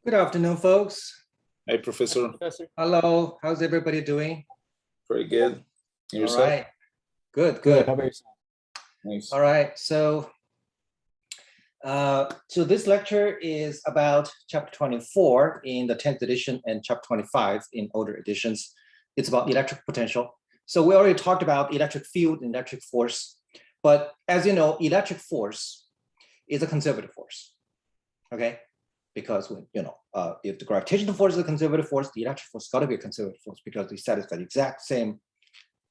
Good afternoon, folks. Hey, Professor. Hello, how's everybody doing? Pretty good. All Yourself? right, good. How about yourself? Nice. All right, so this lecture is about chapter 24 in the 10th edition and chapter 25 in older editions. It's about electric potential. So we already talked about electric field and electric force, but as you know, electric force is a conservative force, okay? Because when, if the gravitational force is a conservative force, the electric force got to be a conservative force because they satisfy the exact same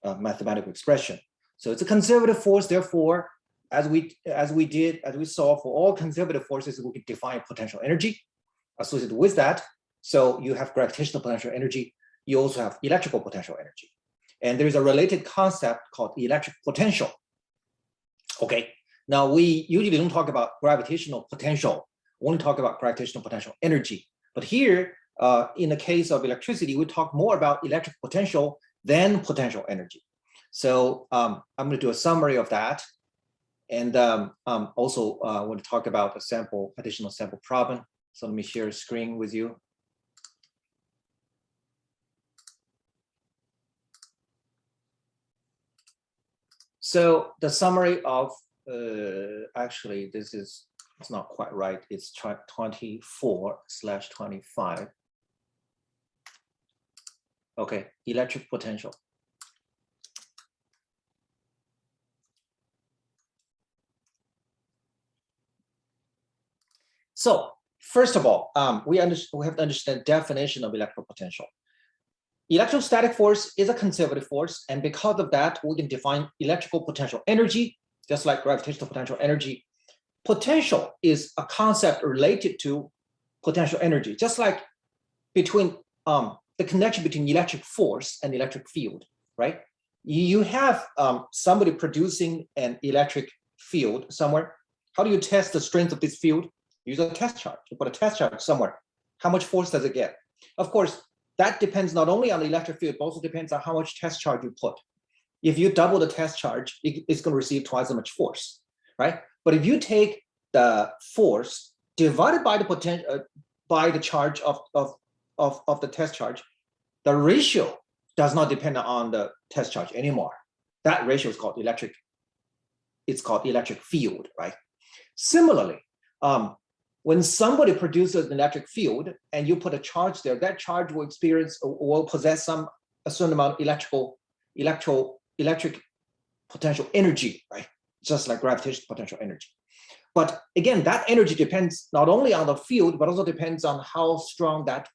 mathematical expression. So it's a conservative force. Therefore, as we saw for all conservative forces, we can define potential energy associated with that. So you have gravitational potential energy. You also have electrical potential energy, and there is a related concept called electric potential. Okay. Now we usually don't talk about gravitational potential. We only talk about gravitational potential energy. But here, in the case of electricity, we talk more about electric potential than potential energy. So I'm going to do a summary of that. And also I want to talk about a additional sample problem. So let me share a screen with you. So the summary of, actually, it's not quite right. It's 24/25. Okay, electric potential. So first of all, we have to understand definition of electrical potential. Electrostatic force is a conservative force, and because of that, we can define electrical potential energy, just like gravitational potential energy. Potential is a concept related to potential energy, just like between the connection between electric force and electric field, right? You have somebody producing an electric field somewhere. How do you test the strength of this field? Use a test charge. You put a test charge somewhere. How much force does it get? Of course, that depends not only on the electric field, but also depends on how much test charge you put. If you double the test charge, it's going to receive twice as much force, right? But if you take the force divided by the potential by the charge of the test charge, the ratio does not depend on the test charge anymore. That ratio is called electric. It's called electric field, right? Similarly, when somebody produces an electric field and you put a charge there, that charge will possess a certain amount of electric potential energy, right? Just like gravitational potential energy. But again, that energy depends not only on the field, but also depends on how strong that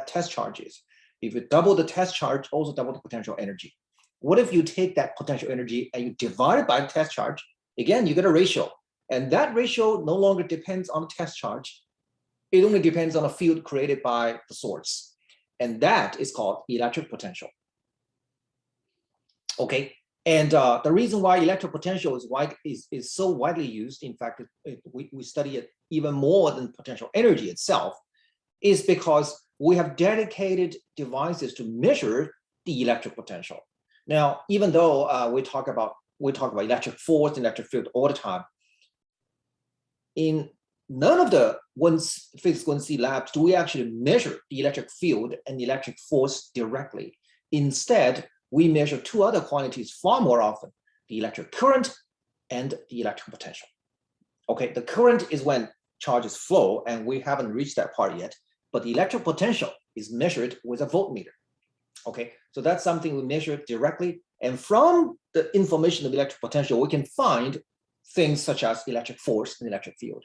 test charge is. If you double the test charge, also double the potential energy. What if you take that potential energy and you divide it by the test charge? Again, you get a ratio. And that ratio no longer depends on the test charge. It only depends on a field created by the source. And that is called electric potential. Okay. And the reason why electric potential is so widely used, in fact, we study it even more than potential energy itself, is because we have dedicated devices to measure the electric potential. Now, even though we talk about electric force and electric field all the time, in none of the physics 1C labs do we actually measure the electric field and the electric force directly. Instead, we measure two other quantities far more often, the electric current and the electric potential. Okay, the current is when charges flow, and we haven't reached that part yet, but the electric potential is measured with a voltmeter. Okay, so that's something we measure directly, and from the information of electric potential, we can find things such as electric force and electric field,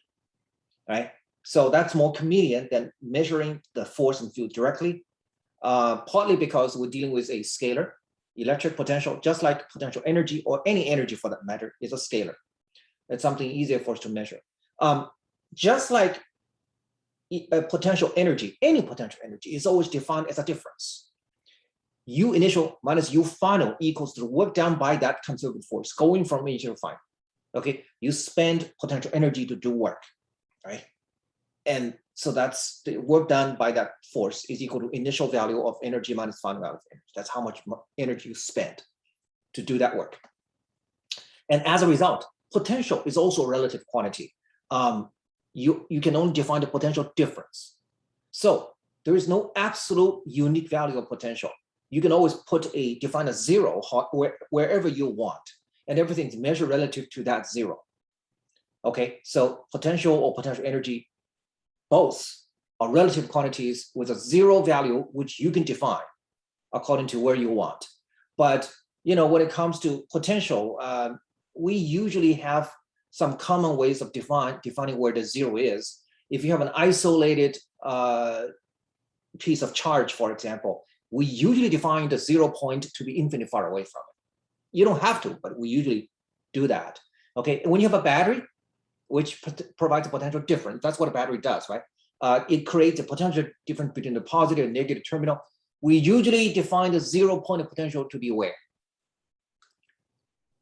right? So that's more convenient than measuring the force and field directly, partly because we're dealing with a scalar. Electric potential, just like potential energy or any energy for that matter, is a scalar. It's something easier for us to measure. Just like a potential energy, any potential energy is always defined as a difference. U initial minus U final equals the work done by that conservative force going from initial to final. Okay, you spend potential energy to do work, right? And so that's the work done by that force is equal to initial value of energy minus final value of energy. That's how much energy you spend to do that work. And as a result, potential is also a relative quantity. You can only define the potential difference. So there is no absolute unique value of potential. You can always define a zero wherever you want, and everything's measured relative to that zero. Okay, so potential or potential energy, both are relative quantities with a zero value, which you can define according to where you want. But when it comes to potential, we usually have some common ways of defining where the zero is. If you have an isolated piece of charge, for example, we usually define the 0 point to be infinitely far away from it. You don't have to, but we usually do that. Okay, and when you have a battery, which provides a potential difference, that's what a battery does, right? It creates a potential difference between the positive and negative terminal. We usually define the 0 point of potential to be where?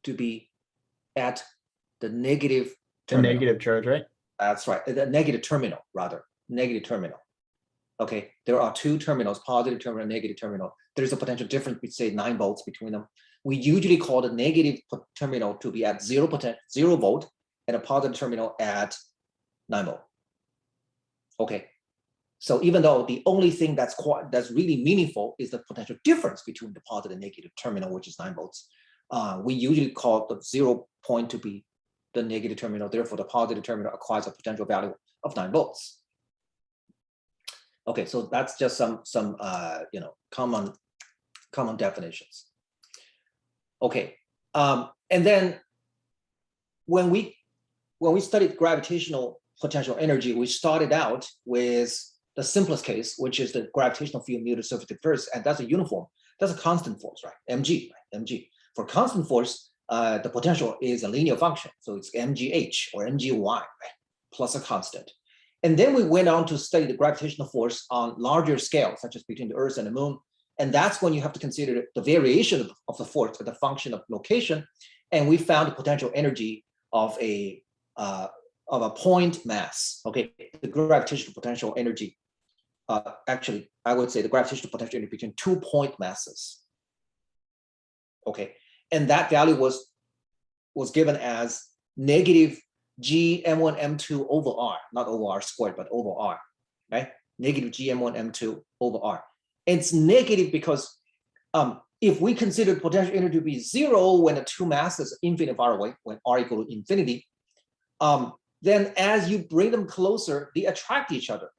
To be at the negative terminal. The negative charge, right? That's right, the negative terminal, rather, negative terminal. Okay, there are two terminals, positive terminal, negative terminal. There's a potential difference, say 9 volts between them. We usually call the negative terminal to be at 0 volt, and a positive terminal at 9 volt. Okay, so even though the only thing that's really meaningful is the potential difference between the positive and negative terminal, which is 9 volts, we usually call the 0 point to be the negative terminal. Therefore, the positive terminal acquires a potential value of 9 volts. Okay, so that's just some common definitions. Okay, and then when we studied gravitational potential energy, we started out with the simplest case, which is the gravitational field mu to the surface of the earth, and that's a uniform, that's a constant force, right? Mg, right? Mg. For constant force, the potential is a linear function, so it's mgh or mgy, right? Plus a constant. And then we went on to study the gravitational force on larger scale, such as between the Earth and the Moon. And that's when you have to consider the variation of the force as a function of location. And we found the potential energy of a point mass. Okay, the gravitational potential energy. Actually, I would say the gravitational potential energy between 2 point masses. Okay, and that value was given as negative G m1 m2 over r, not over r squared, but over r, right? Negative G m1 m2 over r. And it's negative because if we consider potential energy to be 0 when the two masses are infinitely far away, when r equal to infinity, then as you bring them closer, they attract each other.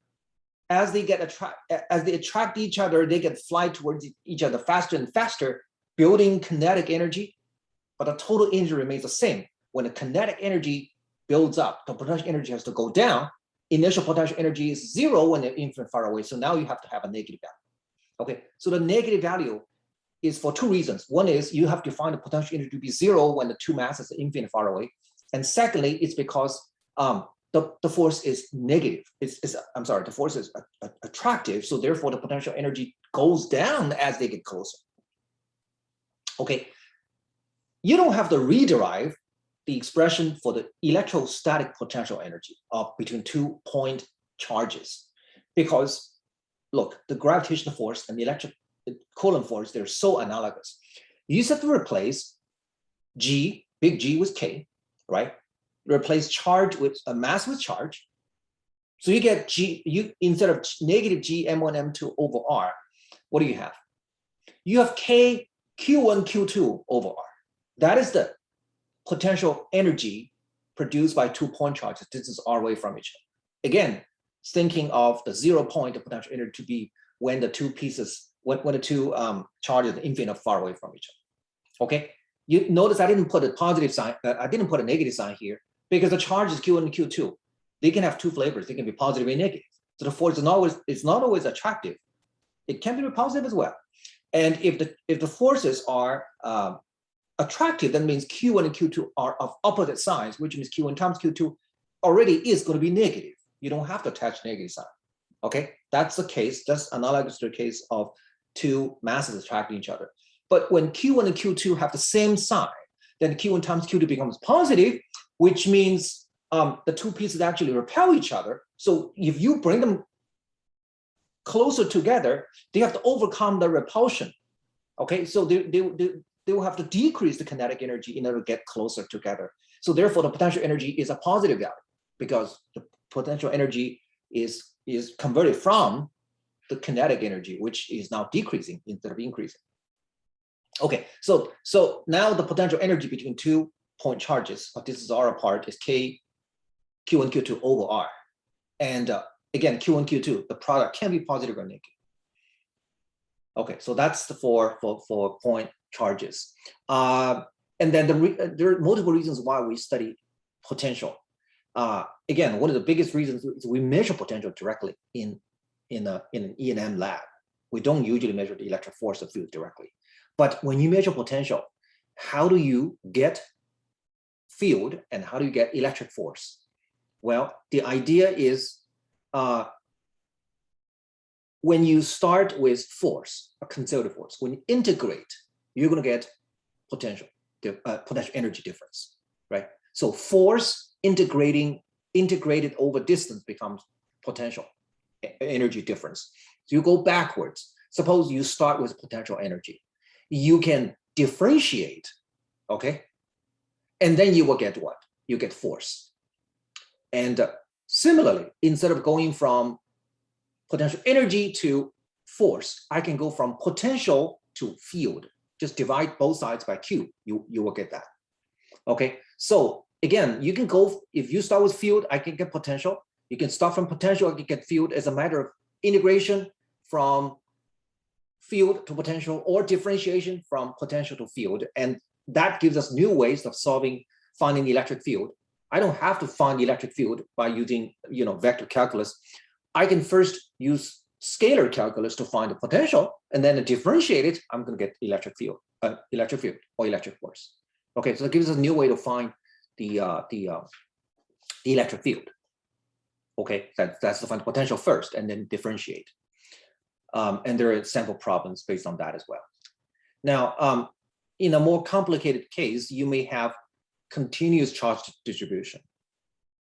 As they attract each other, they can fly towards each other faster and faster, building kinetic energy, but the total energy remains the same. When the kinetic energy builds up, the potential energy has to go down. Initial potential energy is 0 when they're infinitely far away. So now you have to have a negative value. Okay, so the negative value is for 2 reasons. One is you have to find the potential energy to be 0 when the two masses are infinitely far away. And secondly, it's because the force is negative. The force is attractive. So therefore the potential energy goes down as they get closer. Okay, you don't have to rederive the expression for the electrostatic potential energy of between 2 point charges, because look, the gravitational force and the electric Coulomb force, they're so analogous. You just have to replace G, big G with K, right? Replace charge with a mass with charge. So you get instead of negative G m1 m2 over r, what do you have? You have K q1 q2 over r. That is the potential energy produced by 2 point charges. This is r away from each other. Again, thinking of the 0 point of potential energy to be when the two pieces, when the two charges are infinitely far away from each other. Okay, you notice I didn't put a positive sign, I didn't put a negative sign here because the charge is q1 and q2. They can have 2 flavors. They can be positive and negative. So the force is not always attractive. It can be positive as well. And if the forces are attractive, that means Q1 and Q2 are of opposite signs, which means Q1 times Q2 already is going to be negative. You don't have to attach negative sign. Okay, that's the case. That's analogous to the case of two masses attracting each other. But when Q1 and Q2 have the same sign, then Q1 times Q2 becomes positive, which means the two pieces actually repel each other. So if you bring them closer together, they have to overcome the repulsion. Okay, so they will have to decrease the kinetic energy in order to get closer together. So therefore, the potential energy is a positive value because the potential energy is is converted from the kinetic energy, which is now decreasing instead of increasing. Okay, so now the potential energy between 2 point charges of this is r apart is k q1 q2 over r, and again q1 q2 the product can be positive or negative. Okay, so that's for point charges, and then there are multiple reasons why we study potential. Again, one of the biggest reasons is we measure potential directly in an E&M lab. We don't usually measure the electric force of field directly. But when you measure potential, how do you get field and how do you get electric force? Well, the idea is when you start with force, a conservative force, when you integrate, you're going to get potential energy difference, right? So force integrated over distance becomes potential energy difference. So you go backwards. Suppose you start with potential energy. You can differentiate, okay? And then you will get what? You get force. And similarly, instead of going from potential energy to force, I can go from potential to field. Just divide both sides by Q, you will get that. Okay, so again, you can go, if you start with field, I can get potential. You can start from potential, I can get field as a matter of integration from field to potential or differentiation from potential to field. And that gives us new ways of finding the electric field. I don't have to find the electric field by using, vector calculus. I can first use scalar calculus to find the potential, and then to differentiate it, I'm going to get electric field or electric force. Okay, so it gives us a new way to find the electric field. Okay, that's to find the potential first, and then differentiate. And there are sample problems based on that as well. Now, in a more complicated case, you may have continuous charge distribution,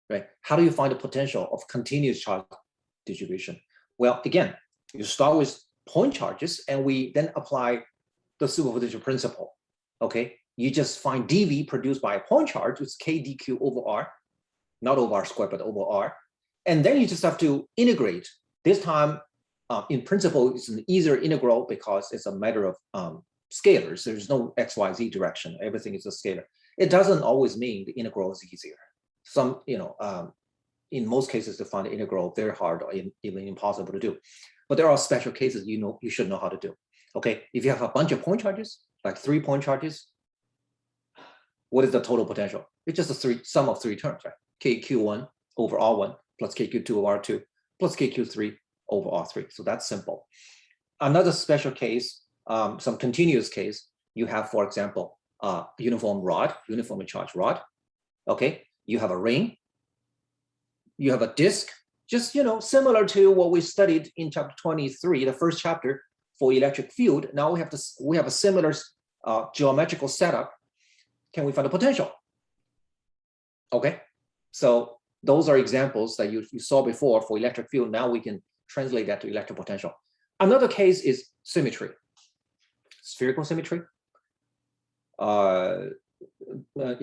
right? How do you find the potential of continuous charge distribution? Well, again, you start with point charges, and we then apply the superposition principle. Okay, you just find dV produced by a point charge, which is k dq over r, not over r squared, but over r. And then you just have to integrate. This time, in principle, it's an easier integral because it's a matter of scalars. There's no x, y, z direction. Everything is a scalar. It doesn't always mean the integral is easier. Some, in most cases, to find the integral very hard or even impossible to do. But there are special cases you should know how to do. Okay, if you have a bunch of point charges, like 3 point charges, what is the total potential? It's just a sum of 3 terms, right? kq1 over r1 plus kq2 over r2 plus kq3 over r3. So that's simple. Another special case, some continuous case, you have, for example, uniformly charged rod. Okay, you have a ring, you have a disk, just similar to what we studied in chapter 23, the first chapter for electric field. Now we have a similar geometrical setup. Can we find the potential? Okay, so those are examples that you saw before for electric field. Now we can translate that to electric potential. Another case is symmetry, spherical symmetry,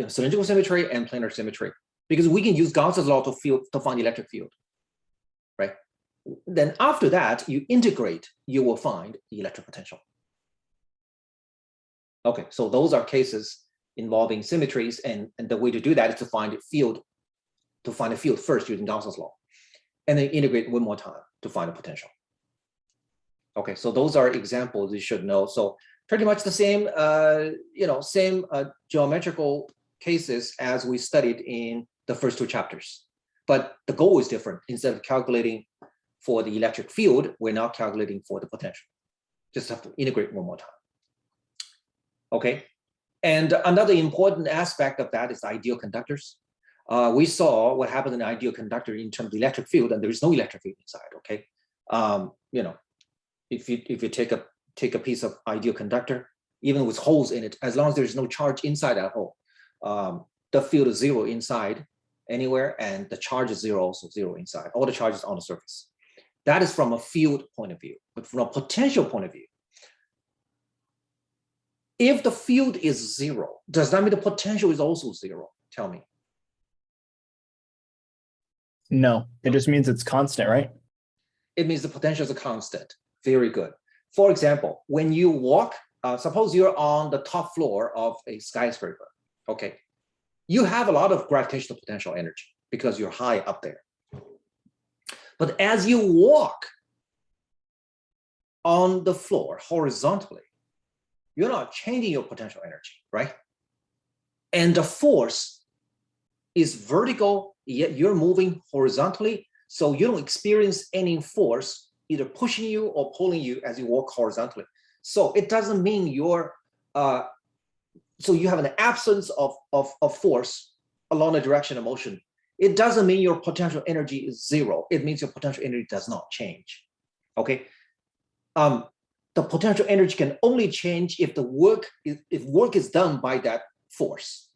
cylindrical symmetry, and planar symmetry, because we can use Gauss's law to find electric field, right? Then after that, you integrate, you will find the electric potential. Okay, so those are cases involving symmetries, and the way to do that is to find a field first using Gauss's law, and then integrate one more time to find a potential. Okay, so those are examples you should know. So pretty much the same, same geometrical cases as we studied in the first 2 chapters, but the goal is different. Instead of calculating for the electric field, we're now calculating for the potential. Just have to integrate one more time. Okay, and another important aspect of that is ideal conductors. We saw what happened in an ideal conductor in terms of the electric field, and there is no electric field inside. Okay, if you take a piece of ideal conductor, even with holes in it, as long as there's no charge inside that hole, the field is 0 inside anywhere, and the charge is 0 also 0 inside. All the charges on the surface. That is from a field point of view, but from a potential point of view, if the field is 0, does that mean the potential is also 0? Tell me. No, it just means it's constant, right? it means the potential is a constant. Very good. For example, when you walk, suppose you're on the top floor of a skyscraper, okay? You have a lot of gravitational potential energy because you're high up there. But as you walk on the floor horizontally, you're not changing your potential energy, right? And the force is vertical, yet you're moving horizontally, so you don't experience any force either pushing you or pulling you as you walk horizontally. So it doesn't mean you're, so you have an absence of force along the direction of motion. It doesn't mean your potential energy is zero. It means your potential energy does not change, okay? The potential energy can only change if work is done by that force.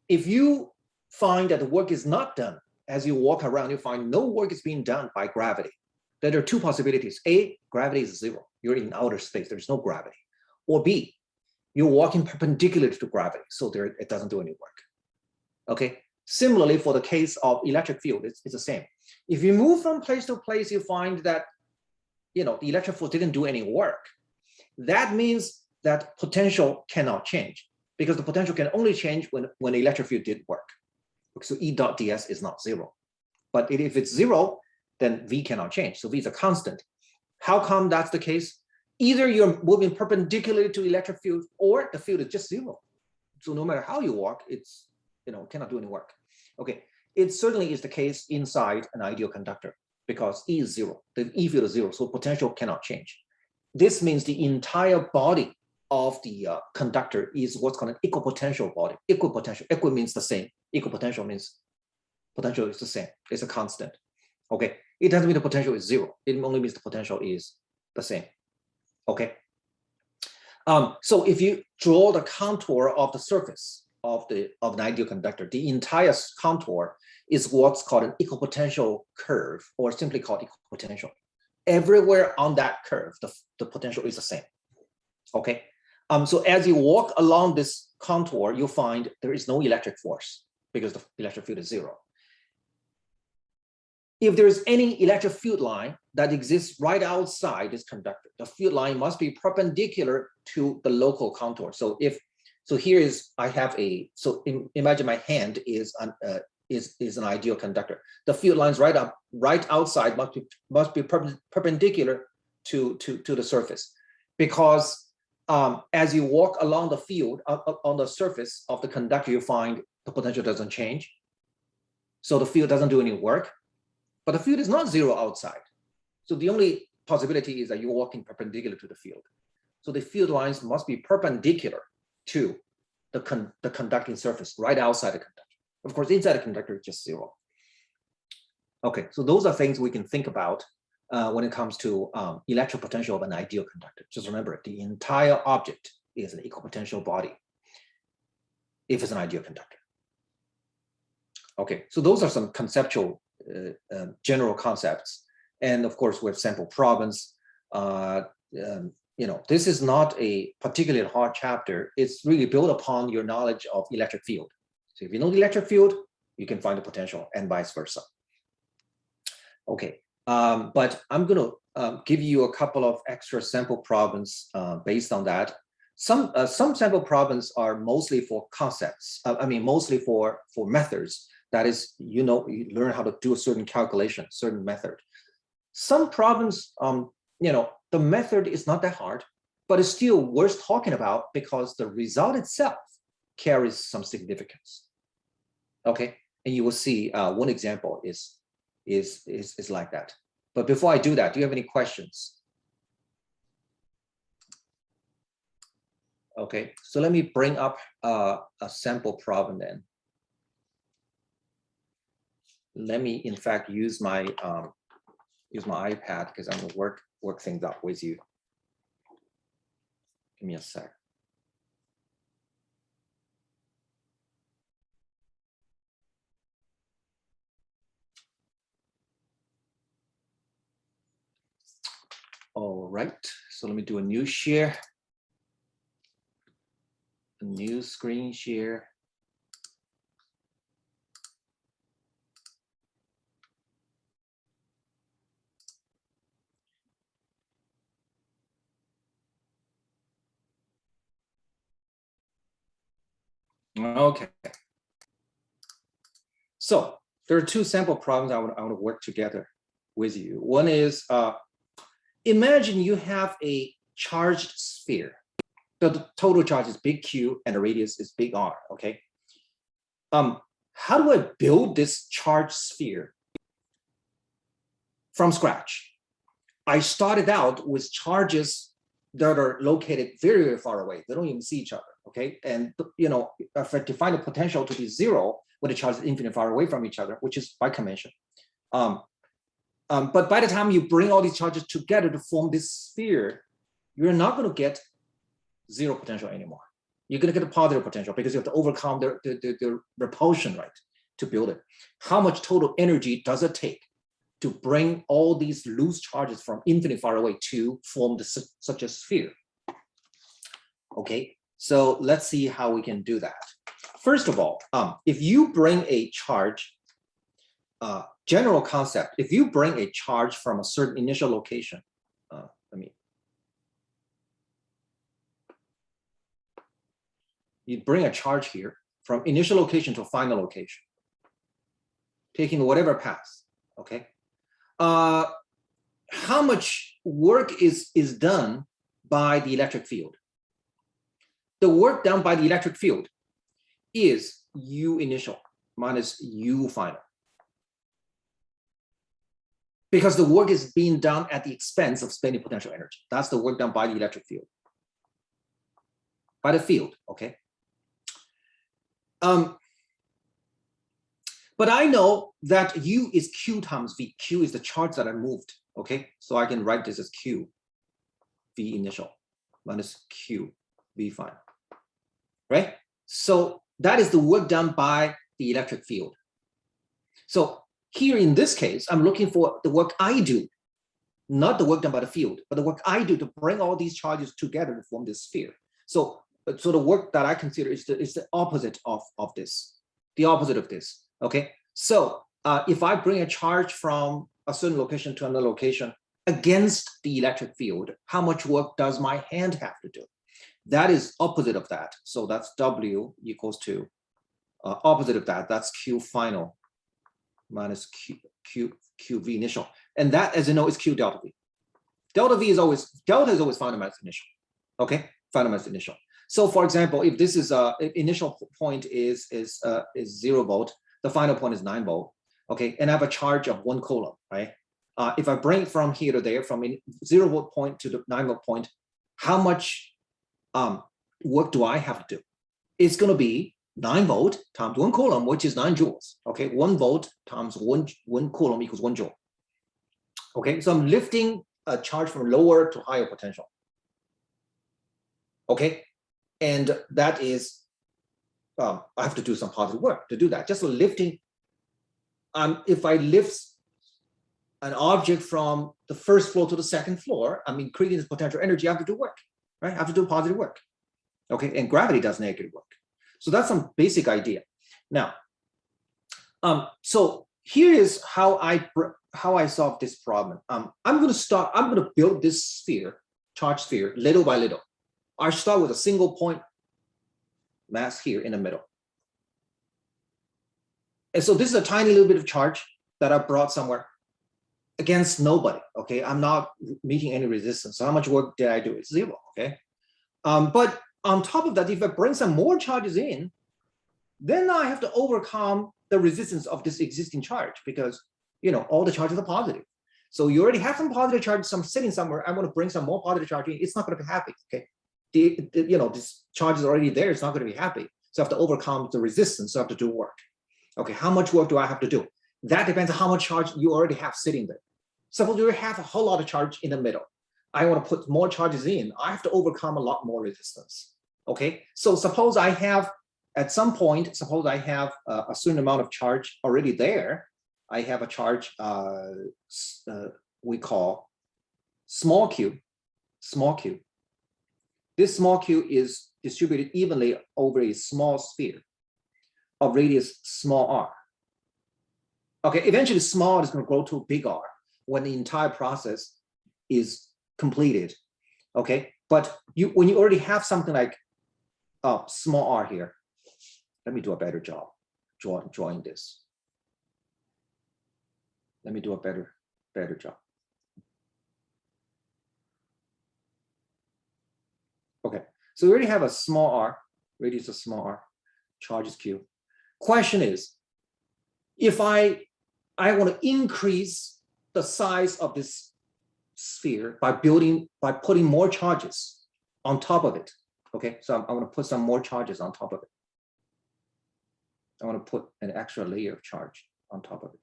If you find that the work is not done, as you walk around, you find no work is being done by gravity. Then there are two possibilities. A, gravity is zero. You're in outer space, there's no gravity. Or B, you're walking perpendicular to gravity, so it doesn't do any work, okay? Similarly, for the case of electric field, it's the same. If you move from place to place, you find that, you know, the electric field didn't do any work. That means that potential cannot change, because the potential can only change when the electric field did work. So E dot ds is not zero. But if it's zero, then V cannot change. So V is a constant. How come that's the case? Either you're moving perpendicularly to electric field, or the field is just zero. So no matter how you walk, it's, you know, cannot do any work. Okay, it certainly is the case inside an ideal conductor, because E is zero, the E field is zero, so potential cannot change. This means the entire body of the conductor is what's called an equipotential body. Equipotential, equi means the same. Equipotential means potential is the same. It's a constant. Okay, it doesn't mean the potential is zero. It only means the potential is the same. Okay. So if you draw the contour of the surface of an ideal conductor, the entire contour is what's called an equipotential curve, or simply called equipotential. Everywhere on that curve, the potential is the same. Okay. So as you walk along this contour, you'll find there is no electric force because the electric field is zero. If there is any electric field line that exists right outside this conductor, the field line must be perpendicular to the local contour. So here is, I have imagine my hand is an ideal conductor. The field lines right outside must be perpendicular to the surface, because as you walk along the field on the surface of the conductor, you find the potential doesn't change. So the field doesn't do any work, but the field is not zero outside. So the only possibility is that you're walking perpendicular to the field. So the field lines must be perpendicular to the conducting surface right outside the conductor. Of course, inside the conductor is just zero. Okay, so those are things we can think about when it comes to electric potential of an ideal conductor. Just remember, the entire object is an equipotential body if it's an ideal conductor. Okay, so those are some conceptual general concepts. And of course, with sample province, you know, this is not a particularly hard chapter. It's really built upon your knowledge of electric field. So if you know the electric field, you can find the potential, and vice versa. Okay, but I'm going to give you a couple of extra sample province based on that. Some sample province are mostly for concepts. I mean, mostly for methods. That is, you know, you learn how to do a certain calculation, certain method. Some province, you know, the method is not that hard, but it's still worth talking about because the result itself carries some significance. Okay, and you will see one example is like that. But before I do that, do you have any questions? Okay, so let me bring up a sample problem then. Let me, in fact, use my iPad because I'm gonna work things out with you. Give me a sec. All right, so let me do a new share, a new screen share. Okay. So there are two sample problems I want to work together with you. One is, imagine you have a charged sphere. The total charge is big Q and the radius is big R, okay? How do I build this charged sphere from scratch? I started out with charges that are located very, very far away. They don't even see each other, okay? And if I define the potential to be zero when the charges are infinitely far away from each other, which is by convention. But by the time you bring all these charges together to form this sphere, you're not going to get zero potential anymore. You're going to get a positive potential because you have to overcome the repulsion, right, to build it. How much total energy does it take to bring all these loose charges from infinitely far away to form such a sphere? Okay, so let's see how we can do that. First of all, if you bring a charge, general concept, if you bring a charge from a certain initial location, you bring a charge here from initial location to final location, taking whatever path, okay? How much work is done by the electric field? The work done by the electric field is U initial minus U final. Because the work is being done at the expense of spending potential energy. That's the work done by the electric field. By the field, okay? But I know that U is Q times V. Q is the charge that I moved, okay? So I can write this as Q, V initial, minus Q, V final, right? So that is the work done by the electric field. So here in this case, I'm looking for the work I do, not the work done by the field, but the work I do to bring all these charges together to form this sphere. So the work that I consider is the opposite of this, the opposite of this, okay? So if I bring a charge from a certain location to another location against the electric field, how much work does my hand have to do? That is opposite of that. So that's W equals to opposite of that. That's Q final minus QV initial. And that, as you know, is Q delta V. Delta is always final minus initial. Okay, final minus initial. So for example, if this is initial point is 0 volt, the final point is 9 volt. Okay, and I have a charge of 1 coulomb, right? If I bring it from here to there, from 0 volt point to the 9 volt point, how much work do I have to do? It's going to be 9 volt times 1 coulomb, which is 9 joules. Okay, 1 volt times 1 coulomb equals 1 joule. Okay, so I'm lifting a charge from lower to higher potential. Okay, and that is, I have to do some positive work to do that. Just lifting, if I lift an object from the first floor to the second floor, I'm increasing the potential energy. I have to do work, right? I have to do positive work. Okay, and gravity does negative work. So that's some basic idea. Now, so here is how I solve this problem. I'm going to build this sphere, charge sphere, little by little. I start with a single point mass here in the middle. And so this is a tiny little bit of charge that I brought somewhere against nobody, okay? I'm not meeting any resistance. So how much work did I do? It's 0, okay? But on top of that, if I bring some more charges in, then I have to overcome the resistance of this existing charge because, all the charges are positive. So you already have some positive charge, some sitting somewhere. I want to bring some more positive charge in. It's not going to be happy, okay? This charge is already there. It's not going to be happy. So I have to overcome the resistance. So I have to do work. Okay, how much work do I have to do? That depends on how much charge you already have sitting there. Suppose you have a whole lot of charge in the middle. I want to put more charges in. I have to overcome a lot more resistance. Okay, so suppose I have, at some point, suppose I have a certain amount of charge already there. I have a charge we call small q. This small q is distributed evenly over a small sphere of radius small r. Okay, eventually small is going to grow to big R when the entire process is completed. Okay, but when you already have something like small r here, Let me do a better job drawing this. Let me do a better job. Okay, so we already have a small r, radius of small r, charge is q. Question is, if I want to increase the size of this sphere by putting more charges on top of it. Okay, so I want to put some more charges on top of it. I want to put an extra layer of charge on top of it.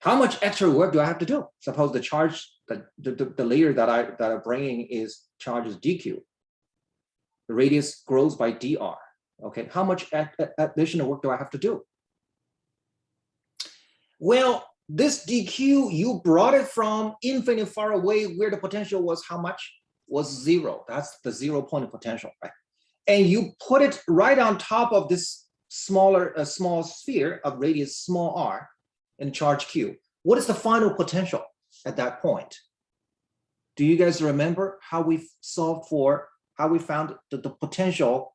How much extra work do I have to do? Suppose the charge, the layer that I'm bringing is charge is dq. The radius grows by dr. Okay, how much additional work do I have to do? Well, this dq, you brought it from infinite far away where the potential was how much? Was 0. That's the 0 point of potential, right? And you put it right on top of this small sphere of radius small r and charge q. What is the final potential at that point? Do you guys remember how we found the potential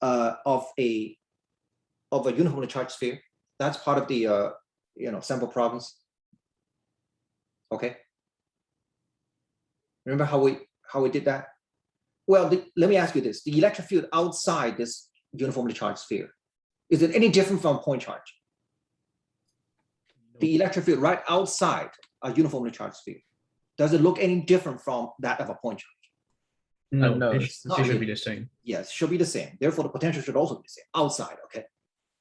of a uniformly charged sphere? That's part of the sample problems. Okay. Remember how we did that? Well, let me ask you this: the electric field outside this uniformly charged sphere, is it any different from point charge? The electric field right outside a uniformly charged sphere, does it look any different from that of a point charge? No, it not should be really. the same. Yes, should be the same. Therefore, the potential should also be the same outside. Okay,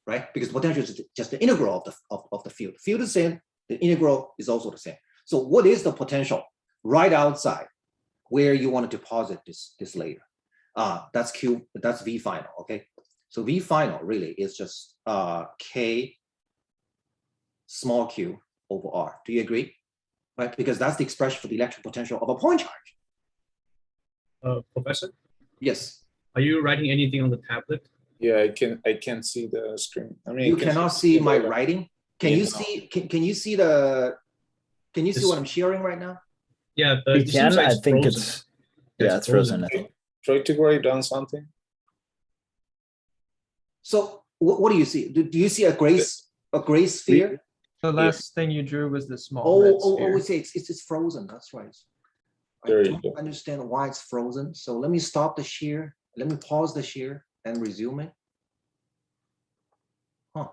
right? Because the potential is just the integral of the field. The field is the same. The integral is also the same. So, what is the potential right outside where you want to deposit this layer? That's Q. That's V final. Okay, so V final really is just K small q over r. Do you agree? Right, because that's the expression for the electric potential of a point charge. Professor, Yes. are you writing anything on the tablet? Yeah, I can't see the screen. I mean, You cannot see my the- writing. Can you see? Can you see the? Can you see This- what I'm sharing right now? Yeah, but We it seems can. like I think frozen. it's it's frozen. I think. Try to write down something. So what do you see? Do you see a gray sphere? The last thing you drew was the small red Oh, sphere. it's frozen. That's right. I There you don't go. understand why it's frozen. So let me stop the shear. Let me pause the shear and resume it. Huh.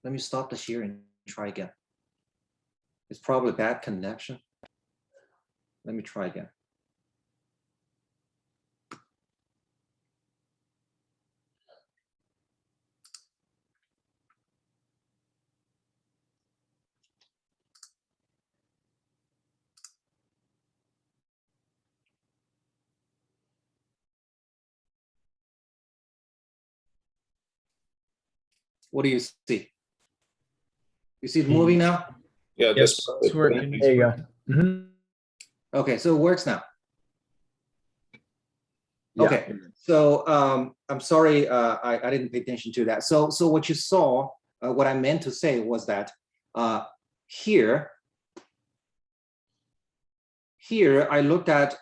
Let me stop the shear and try again. It's probably a bad connection. Let me try again. What do you see? You see it moving now? Yeah, Yes, that's It's working. There you go. Mhm. Okay, so it works now. Yeah. Okay, so I'm sorry, I didn't pay attention to that. So what you saw, what I meant to say was that here I looked at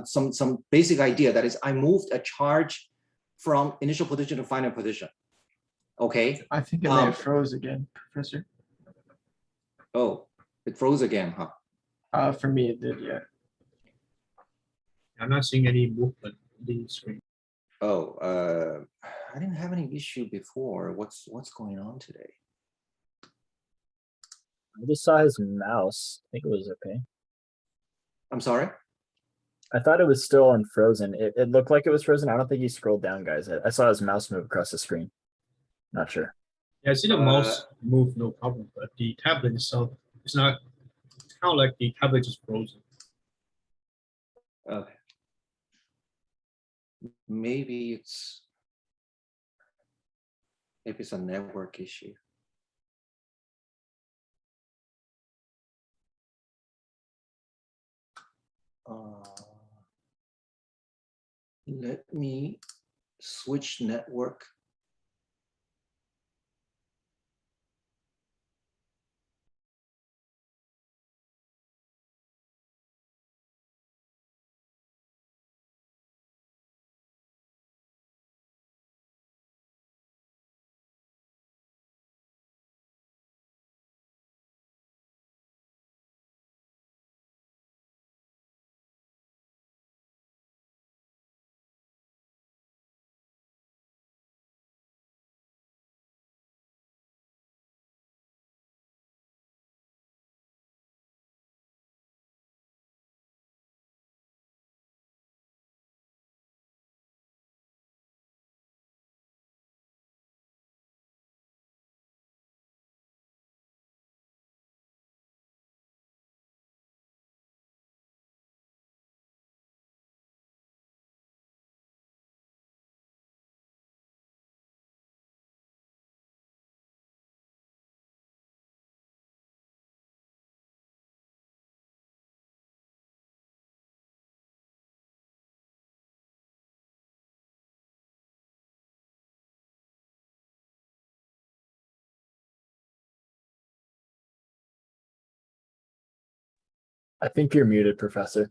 some basic idea. That is, I moved a charge from initial position to final position. Okay. I think it may have froze again, Professor. Oh, it froze again, huh? For me, it did, yeah. I'm not seeing any movement in the screen. Oh, I didn't have any issue before. What's going on today? I just saw his mouse. I think it was okay. I'm sorry. I thought it was still unfrozen. It looked like it was frozen. I don't think he scrolled down, guys. I saw his mouse move across the screen. Not sure. Yeah, I see the mouse move, no problem, but the tablet itself is not. It's kind of like the tablet is frozen. Okay. Maybe it's a network issue. Let me switch network. I think you're muted, Professor.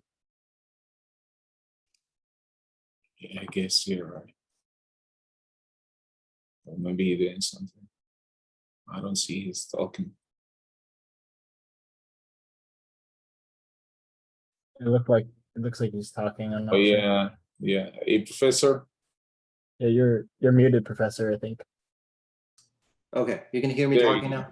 Yeah, I guess you're right. Or maybe he doing something. I don't see he's talking. It looks like he's talking. I'm not Oh sure. yeah, yeah. Hey, Professor. Yeah, you're muted, Professor, I think. Okay, you can hear me There you talking go. now?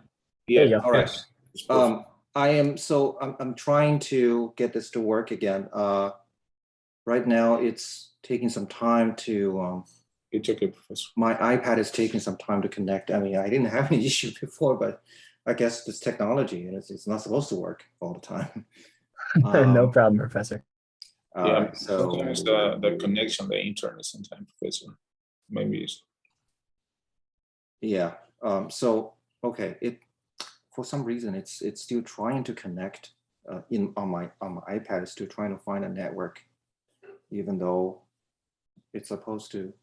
Yeah. you go. All right. yes, it's perfect. I'm trying to get this to work again. Right now it's taking some time to, It's okay, Professor. my iPad is taking some time to connect. I mean, I didn't have any issue before, but I guess this technology and it's not supposed to work all the time. No Um, problem, Professor. All Yeah, right, so sometimes the connection, the internet, sometimes, Professor. Maybe it's yeah, so okay, it for some reason it's still trying to connect on my iPad. It's still trying to find a network, even though it's supposed to.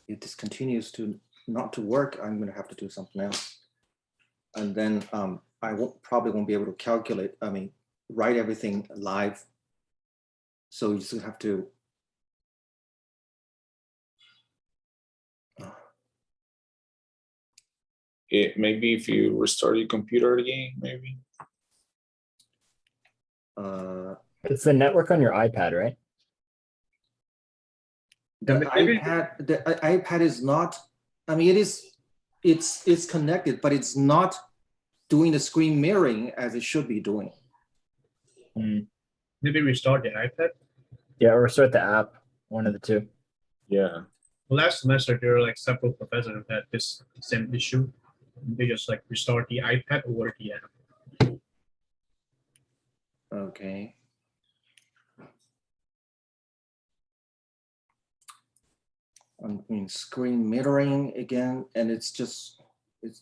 It just continues to not to work. I'm going to have to do something else, and then I probably won't be able to calculate. I mean, write everything live. So you just have to. maybe if you restart your computer again, maybe. It's the network on your iPad, right? The maybe- iPad is not. I mean, it's connected, but it's not doing the screen mirroring as it should be doing. Maybe restart the iPad. Yeah, or start the app. One of the two. Yeah. Last semester, there were like several professors who had this same issue. They just like restart the iPad or the app. Okay. I mean, screen mirroring again, and it's just it's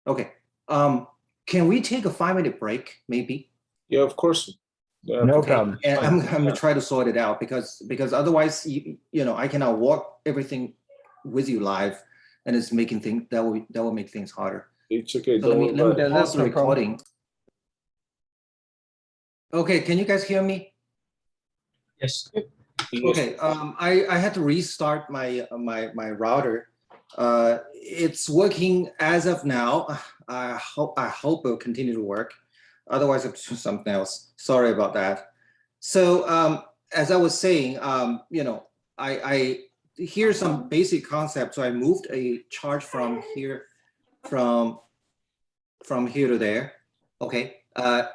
okay. Can we take a 5-minute break, maybe? Yeah, of course. Yeah, No Okay, problem. and fine. I'm gonna try to sort it out because otherwise you know I cannot walk everything with you live, and it's making things that will make things harder. It's okay. So let me Yeah, pause that's the no problem. recording. Okay, can you guys hear me? Yes. Okay, I had to restart my router. It's working as of now. I hope it will continue to work. Otherwise, I'll do something else. Sorry about that. So as I was saying, you know, here's some basic concepts. So I moved a charge from here, from here to there. Okay,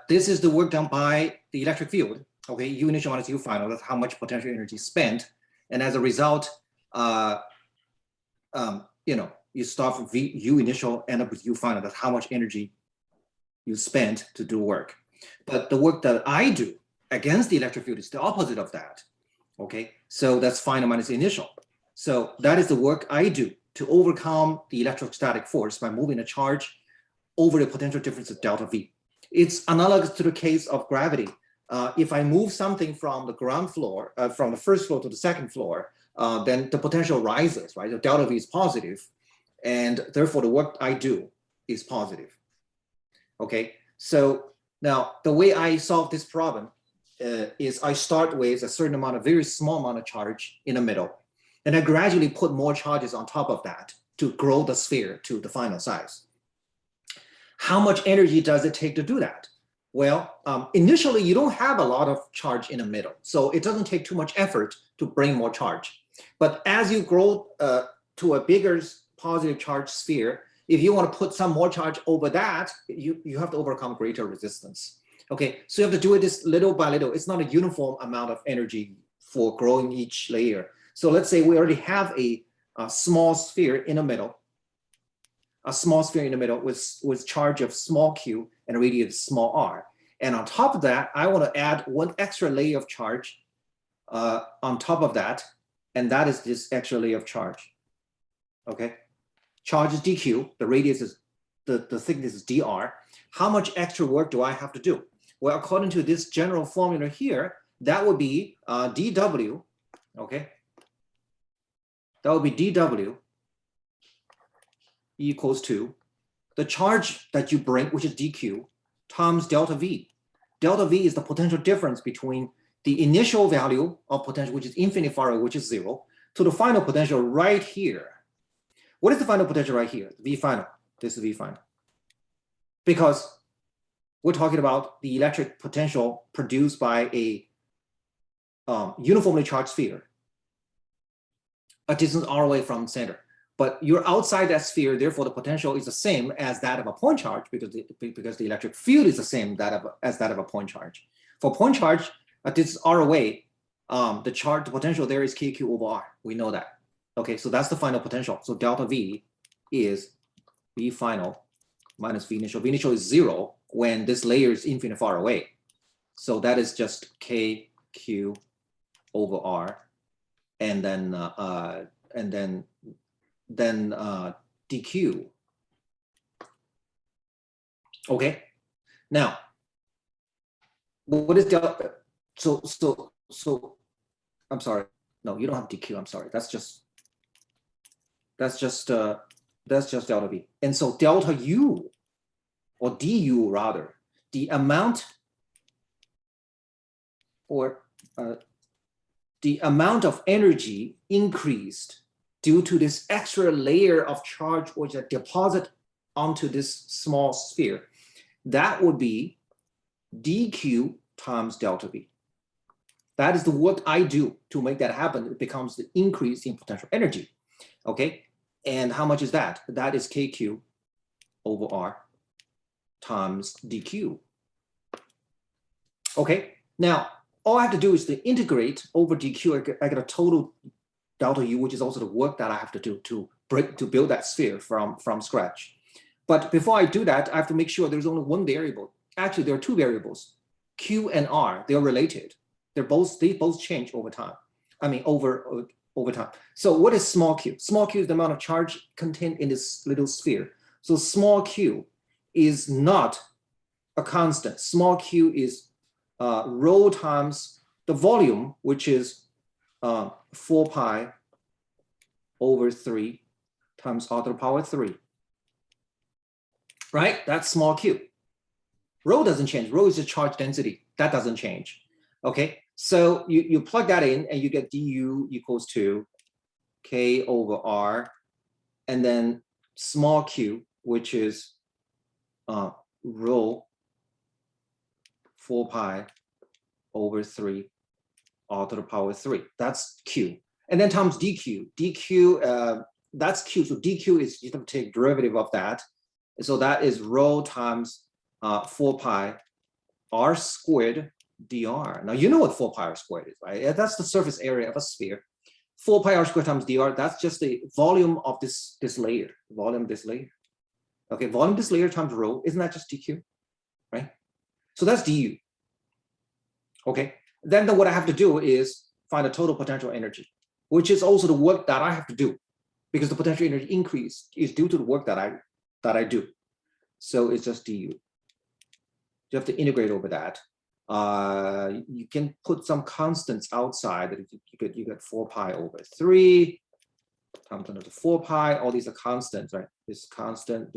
this is the work done by the electric field. Okay, U initial minus U final, that's how much potential energy spent. And as a result, you know, you start from U initial, end up with U final, that's how much energy you spent to do work. But the work that I do against the electric field is the opposite of that. Okay, so that's final minus initial. So that is the work I do to overcome the electrostatic force by moving a charge over the potential difference of delta V. It's analogous to the case of gravity. If I move something from the ground floor, from the first floor to the second floor, then the potential rises, right? The delta V is positive, and therefore the work I do is positive. Okay, so now the way I solve this problem is I start with a certain amount of very small amount of charge in the middle, and I gradually put more charges on top of that to grow the sphere to the final size. How much energy does it take to do that? Well, initially you don't have a lot of charge in the middle, so it doesn't take too much effort to bring more charge. But as you grow to a bigger positive charge sphere, if you want to put some more charge over that, you have to overcome greater resistance. Okay, so you have to do it this little by little. It's not a uniform amount of energy for growing each layer. So let's say we already have a small sphere in the middle, a small sphere in the middle with charge of small q and a radius small r. And on top of that, I want to add one extra layer of charge on top of that, and that is this extra layer of charge. Okay, charge is dq, the radius is, the thickness is dr. How much extra work do I have to do? Well, according to this general formula here, that would be dW, okay? That would be dW equals to the charge that you bring, which is dq, times delta V. Delta V is the potential difference between the initial value of potential, which is infinitely far away, which is 0, to the final potential right here. What is the final potential right here? V final. This is V final. Because we're talking about the electric potential produced by a uniformly charged sphere, a distance r away from the center. But you're outside that sphere, therefore the potential is the same as that of a point charge because the electric field is the same as that of a point charge. For point charge, at this r away, the potential there is kq over r. We know that. Okay, so that's the final potential. So delta V is V final minus V initial. V initial is 0 when this layer is infinitely far away. So that is just kq over r, and then dq. Okay, now what is delta? So I'm sorry. No, you don't have dq. I'm sorry. That's just delta V. And so delta U, or du rather, the amount of energy increased due to this extra layer of charge which is deposited onto this small sphere, that would be dq times delta V. That is the work I do to make that happen. It becomes the increase in potential energy. Okay, and how much is that? That is kq over r times dq. Okay, now all I have to do is to integrate over dq. I get a total delta U, which is also the work that I have to do to build that sphere from scratch. But before I do that, I have to make sure there's only one variable. Actually, there are two variables, Q and R. They're related. They both change over time. I mean, over time. So what is small q? Small q is the amount of charge contained in this little sphere. So small q is not a constant. Small q is rho times the volume, which is 4 pi over 3 times r to the power 3. Right? That's small q. Rho doesn't change. Rho is the charge density. That doesn't change. Okay, so you plug that in and you get du equals to k over r, and then small q, which is rho 4 pi over 3 r to the power 3. That's q. And then times dq. dq, that's q. So dq is, you have to take derivative of that. So that is rho times 4 pi r squared dr. Now you know what 4 pi r squared is, right? That's the surface area of a sphere. 4 pi r squared times dr, that's just the volume of this layer, volume of this layer. Okay, volume of this layer times rho, isn't that just dq, right? So that's du. Okay, then what I have to do is find the total potential energy, which is also the work that I have to do, because the potential energy increase is due to the work that I do. So it's just du. You have to integrate over that. You can put some constants outside. That you get 4 pi over 3 times another 4 pi. All these are constants, right? This constant,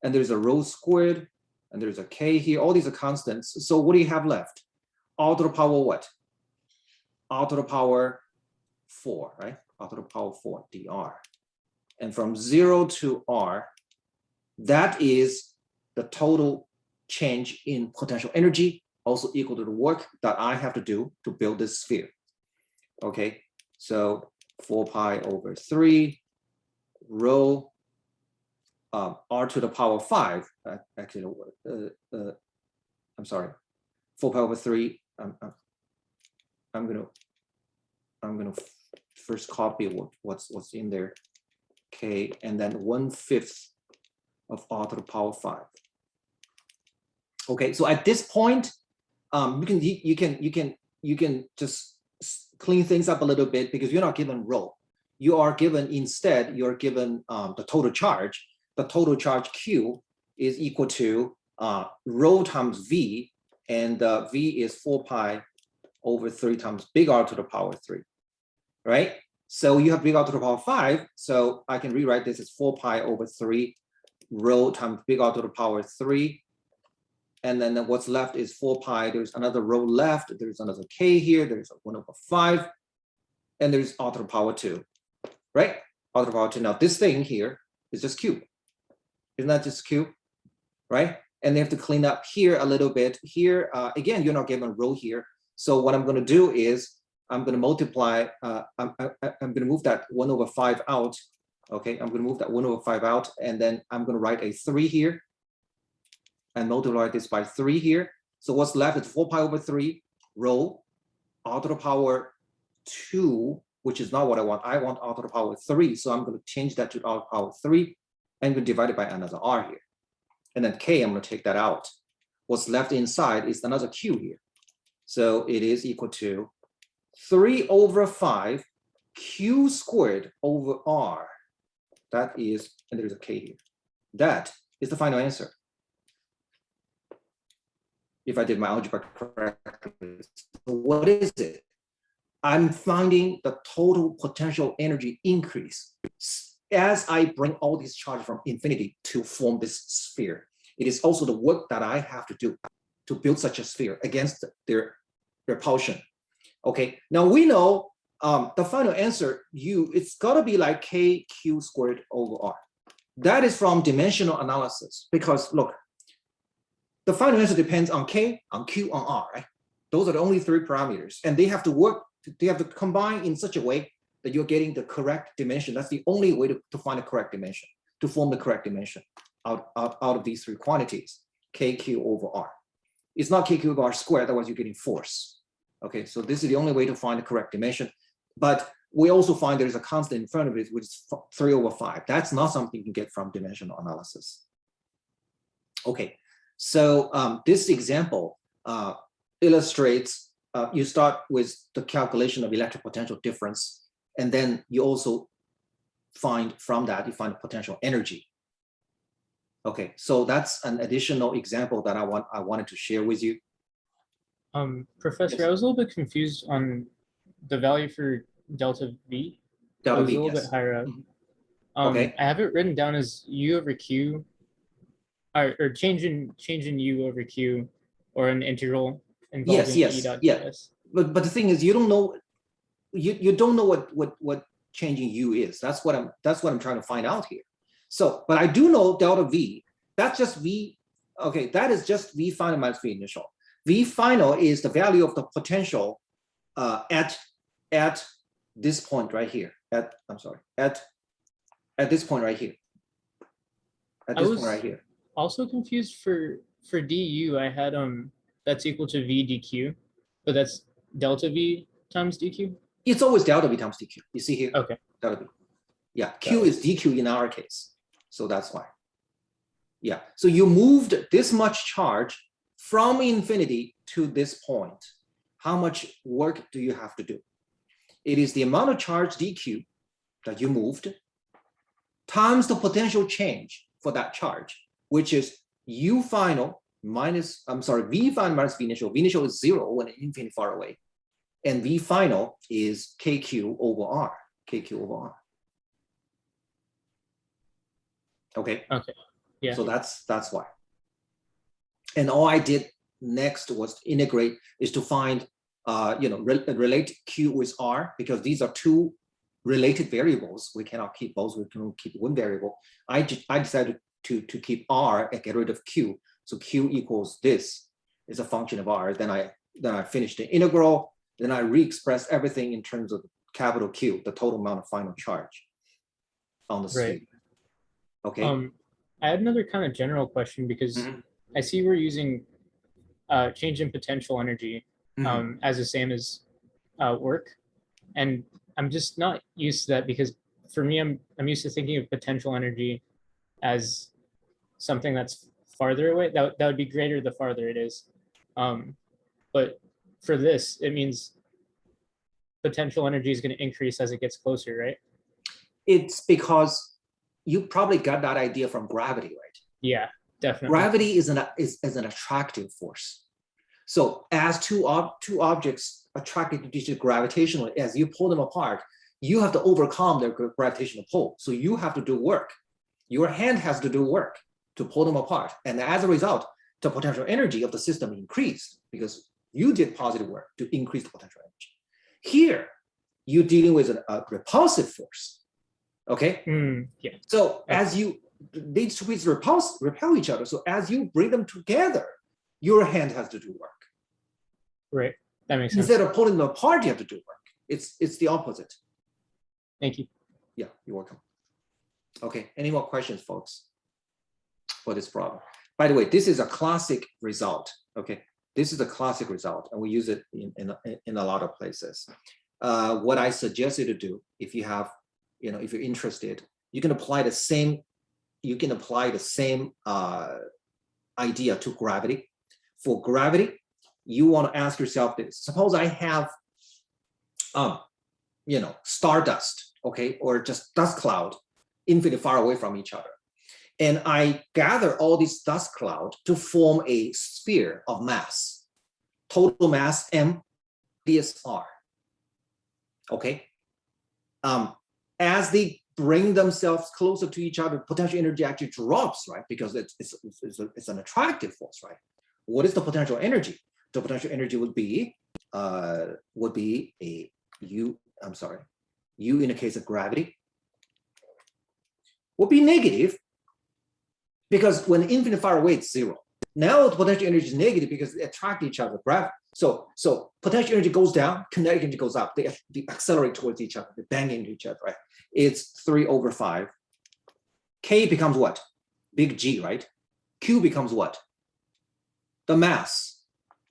and there's a rho squared, and there's a k here. All these are constants. So what do you have left? R to the power what? R to the power 4, right? R to the power 4 dr. And from 0 to r, that is the total change in potential energy, also equal to the work that I have to do to build this sphere. Okay, so 4 pi over 3 rho r to the power 5. Actually, I'm sorry, 4 pi over 3. I'm gonna first copy what's in there. Okay, and then 1/5 of r to the power 5. Okay, so at this point, you can just clean things up a little bit, because you're not given rho. You are given, instead, you're given the total charge. The total charge Q is equal to rho times V, and V is 4 pi over 3 times big R to the power 3, right? So you have big R to the power 5, so I can rewrite this as 4 pi over 3 rho times big R to the power 3. And then what's left is 4 pi. There's another rho left. There's another k here. There's a 1 over 5. And there's R to the power 2, right? R to the power 2. Now this thing here is just q. Isn't that just q, right? And they have to clean up here a little bit. Here, again, you're not given a rho here. So what I'm going to do is I'm going to multiply. I'm going to move that 1 over 5 out. Okay, I'm going to move that 1 over 5 out, and then I'm going to write a 3 here and multiply this by 3 here. So what's left is 4 pi over 3 rho R to the power 2, which is not what I want. I want R to the power 3. So I'm going to change that to R to the power 3 and we divide it by another R here. And then K, I'm going to take that out. What's left inside is another Q here. So it is equal to 3 over 5 Q squared over R. That is, and there's a K here. That is the final answer. If I did my algebra correctly. So what is it? I'm finding the total potential energy increase as I bring all these charges from infinity to form this sphere. It is also the work that I have to do to build such a sphere against their repulsion. Okay, now we know the final answer, it's gotta be like KQ squared over R. That is from dimensional analysis, because look, the final answer depends on K, on Q, on R, right? Those are the only 3 parameters, and they have to work, they have to combine in such a way that you're getting the correct dimension. That's the only way to find the correct dimension, to form the correct dimension out of these 3 quantities, KQ over R. It's not KQ over R squared, otherwise you're getting force. Okay, so this is the only way to find the correct dimension. But we also find there's a constant in front of it, which is 3 over 5. That's not something you can get from dimensional analysis. Okay, so this example illustrates, you start with the calculation of electric potential difference, and then you also find from that, you find the potential energy. Okay, so that's an additional example that I wanted to share with you. Professor, Yes. I was a little bit confused on the value for delta V. Delta It was V, a little yes. bit higher up. Mhm. Okay. I have it written down as U over Q, or change in U over Q, or an integral involving Yes, E dot yeah. ds. But the thing is, you don't know, you don't know what changing U is. That's what I'm trying to find out here. So, but I do know delta V. That's just V. Okay, that is just V final minus V initial. V final is the value of the potential at this point right here. At this point right here. At this point right here. Also confused for du. I had that's equal to V dq, but that's delta V times dq. It's always delta V times dq. You see here? Okay. Delta V. Yeah, Q is dq in our case. So that's why. Yeah, so you moved this much charge from infinity to this point. How much work do you have to do? It is the amount of charge dq that you moved times the potential change for that charge, which is U final minus, V final minus V initial. V initial is 0 when infinity far away. And V final is KQ over R, KQ over R. Okay. Okay. Yeah. So that's why. And all I did next was to integrate, is to find, relate Q with R, because these are 2 related variables. We cannot keep both. We can keep 1 variable. I decided to keep R and get rid of Q. So Q equals this is a function of R. Then I finished the integral. Then I re-express everything in terms of capital Q, the total amount of final charge on the sphere. Right. Okay. I had another kind of general question, because I see we're using change in potential energy as the same as work, and I'm just not used to that, because for me, I'm used to thinking of potential energy as something that's farther away. That would be greater the farther it is. But for this, it means potential energy is going to increase as it gets closer, right? It's because you probably got that idea from gravity, right? Yeah, definitely. Gravity is an attractive force. So as two objects attracted to each other gravitationally, as you pull them apart, you have to overcome their gravitational pull. So you have to do work. Your hand has to do work to pull them apart. And as a result, the potential energy of the system increased because you did positive work to increase the potential energy. Here, you're dealing with a repulsive force. Okay? Yeah. So as these two pieces repel each other. So as you bring them together, your hand has to do work. Right. That makes sense. Instead of pulling them apart, you have to do work. It's the opposite. Thank you. Yeah, you're welcome. Okay, any more questions, folks, for this problem? By the way, this is a classic result. Okay, this is a classic result, and we use it in a lot of places. What I suggest you to do, if you have, if you're interested, you can apply the same. You can apply the same idea to gravity. For gravity, you want to ask yourself this: suppose I have, stardust, okay, or just dust cloud, infinitely far away from each other, and I gather all these dust cloud to form a sphere of mass, total mass m, radius r. Okay, as they bring themselves closer to each other, potential energy actually drops, right? Because it's an attractive force, right? What is the potential energy? The potential energy would be a U. I'm sorry, U in the case of gravity would be negative, because when infinite far away, it's zero. Now the potential energy is negative because they attract each other, gravity. So potential energy goes down, kinetic energy goes up. They accelerate towards each other, they bang into each other, right? It's 3/5. K becomes what? Big G, right? Q becomes what? The mass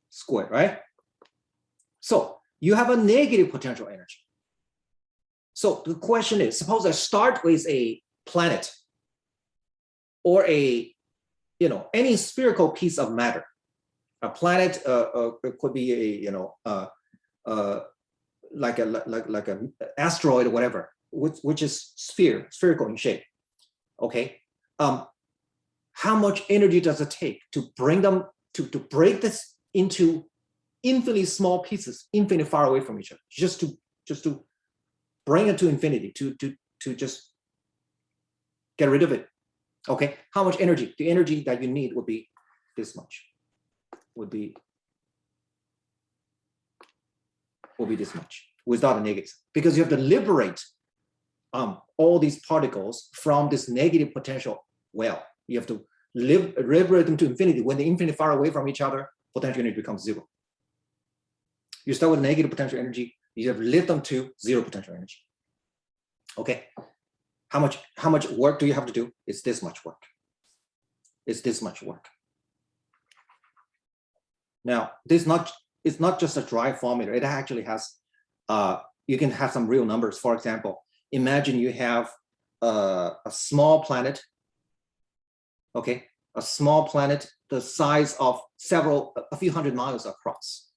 squared, right? So you have a negative potential energy. So the question is, suppose I start with a planet or any spherical piece of matter. A planet it could be like an asteroid or whatever, which is spherical in shape. Okay, how much energy does it take to bring them to break this into infinitely small pieces, infinitely far away from each other, just to bring it to infinity, to just get rid of it? Okay, how much energy? The energy that you need would be this much. Would be this much without a negative, because you have to liberate all these particles from this negative potential well. You have to liberate them to infinity. When they're infinitely far away from each other, potential energy becomes zero. You start with negative potential energy, you have to lift them to zero potential energy. Okay, how much work do you have to do? It's this much work. It's this much work. Now, it's not just a dry formula. It actually has, you can have some real numbers. For example, imagine you have a small planet, okay? A small planet the size of a few hundred miles across.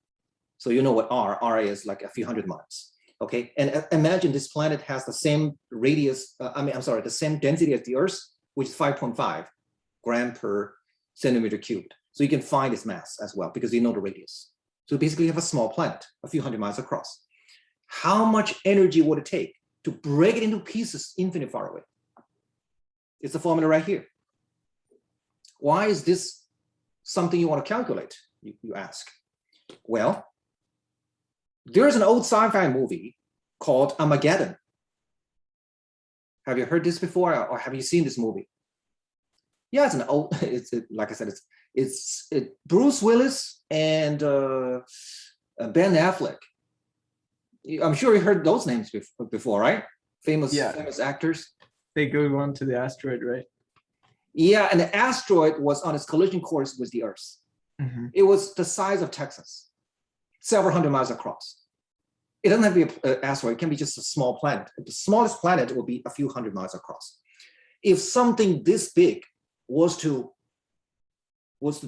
So you know what R is, like a few hundred miles, okay? And imagine this planet has the same radius, the same density as the Earth, which is 5.5 gram per centimeter cubed. So you can find its mass as well, because you know the radius. So basically you have a small planet, a few hundred miles across. How much energy would it take to break it into pieces infinitely far away? It's the formula right here. Why is this something you want to calculate, you ask? Well, there's an old sci-fi movie called Armageddon. Have you heard this before, or have you seen this movie? Yeah, it's an old, like I said, it's Bruce Willis and Ben Affleck. I'm sure you heard those names before, right? Famous actors. They go on to the asteroid, right? Yeah, and the asteroid was on its collision course with the Earth. Mm-hmm. It was the size of Texas, several hundred miles across. It doesn't have to be an asteroid, it can be just a small planet. The smallest planet will be a few hundred miles across. If something this big was to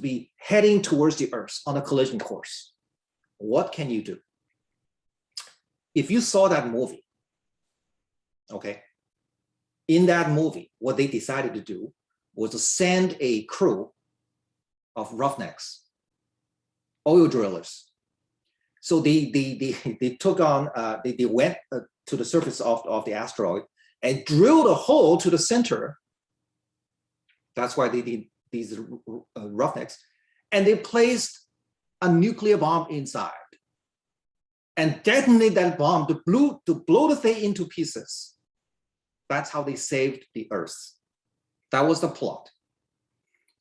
be heading towards the Earth on a collision course, what can you do? If you saw that movie, okay, in that movie, what they decided to do was to send a crew of roughnecks oil drillers. So they took on, they went to the surface of the asteroid and drilled a hole to the center. That's why they did these roughnecks. And they placed a nuclear bomb inside and detonate that bomb to blow the thing into pieces. That's how they saved the Earth. That was the plot.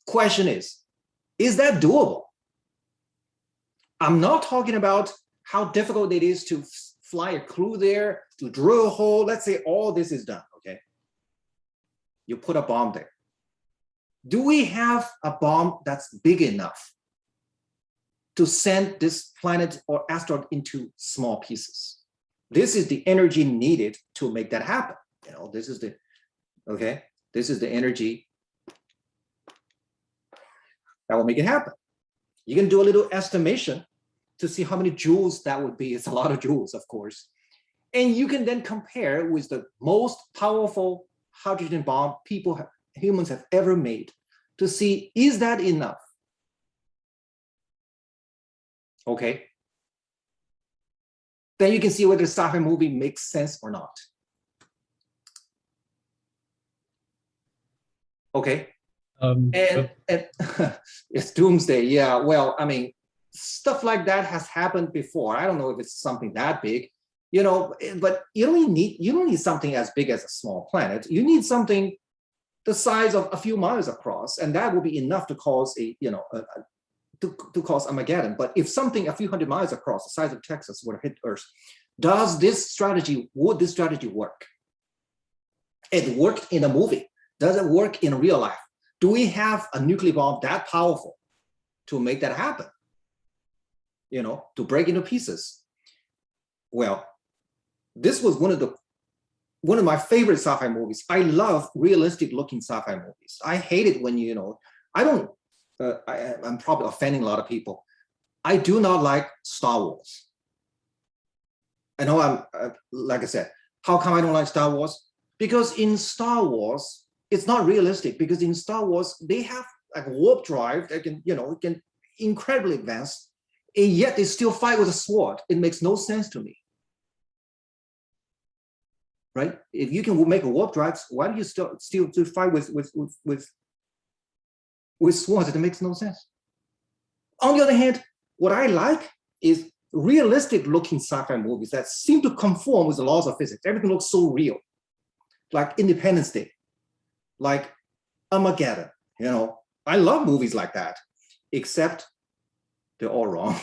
Question is that doable? I'm not talking about how difficult it is to fly a crew there, to drill a hole. Let's say all this is done, okay? You put a bomb there. Do we have a bomb that's big enough to send this planet or asteroid into small pieces? This is the energy needed to make that happen. You know, this is the, okay? This is the energy that will make it happen. You can do a little estimation to see how many joules that would be. It's a lot of joules, of course. And you can then compare with the most powerful hydrogen bomb humans have ever made to see, is that enough? Okay. Then you can see whether the sci-fi movie makes sense or not. Okay. And it's doomsday. Yeah, well, I mean, stuff like that has happened before. I don't know if it's something that big, you know, but you don't need something as big as a small planet. You need something the size of a few miles across, and that will be enough to cause to cause Armageddon. But if something a few hundred miles across, the size of Texas, would hit Earth, would this strategy work? It worked in a movie. Does it work in real life? Do we have a nuclear bomb that powerful to make that happen? You know, to break into pieces? Well, this was one of my favorite sci-fi movies. I love realistic looking sci-fi movies. I hate it when, you know, I'm probably offending a lot of people. I do not like Star Wars. I know like I said, how come I don't like Star Wars? Because in Star Wars, it's not realistic, because in Star Wars, they have like a warp drive that can, you know, can incredibly advance, and yet they still fight with a sword. It makes no sense to me. Right? If you can make a warp drive, why do you still fight with swords? It makes no sense. On the other hand, what I like is realistic looking sci-fi movies that seem to conform with the laws of physics. Everything looks so real, like Independence Day, like Armageddon. You know, I love movies like that, except they're all wrong.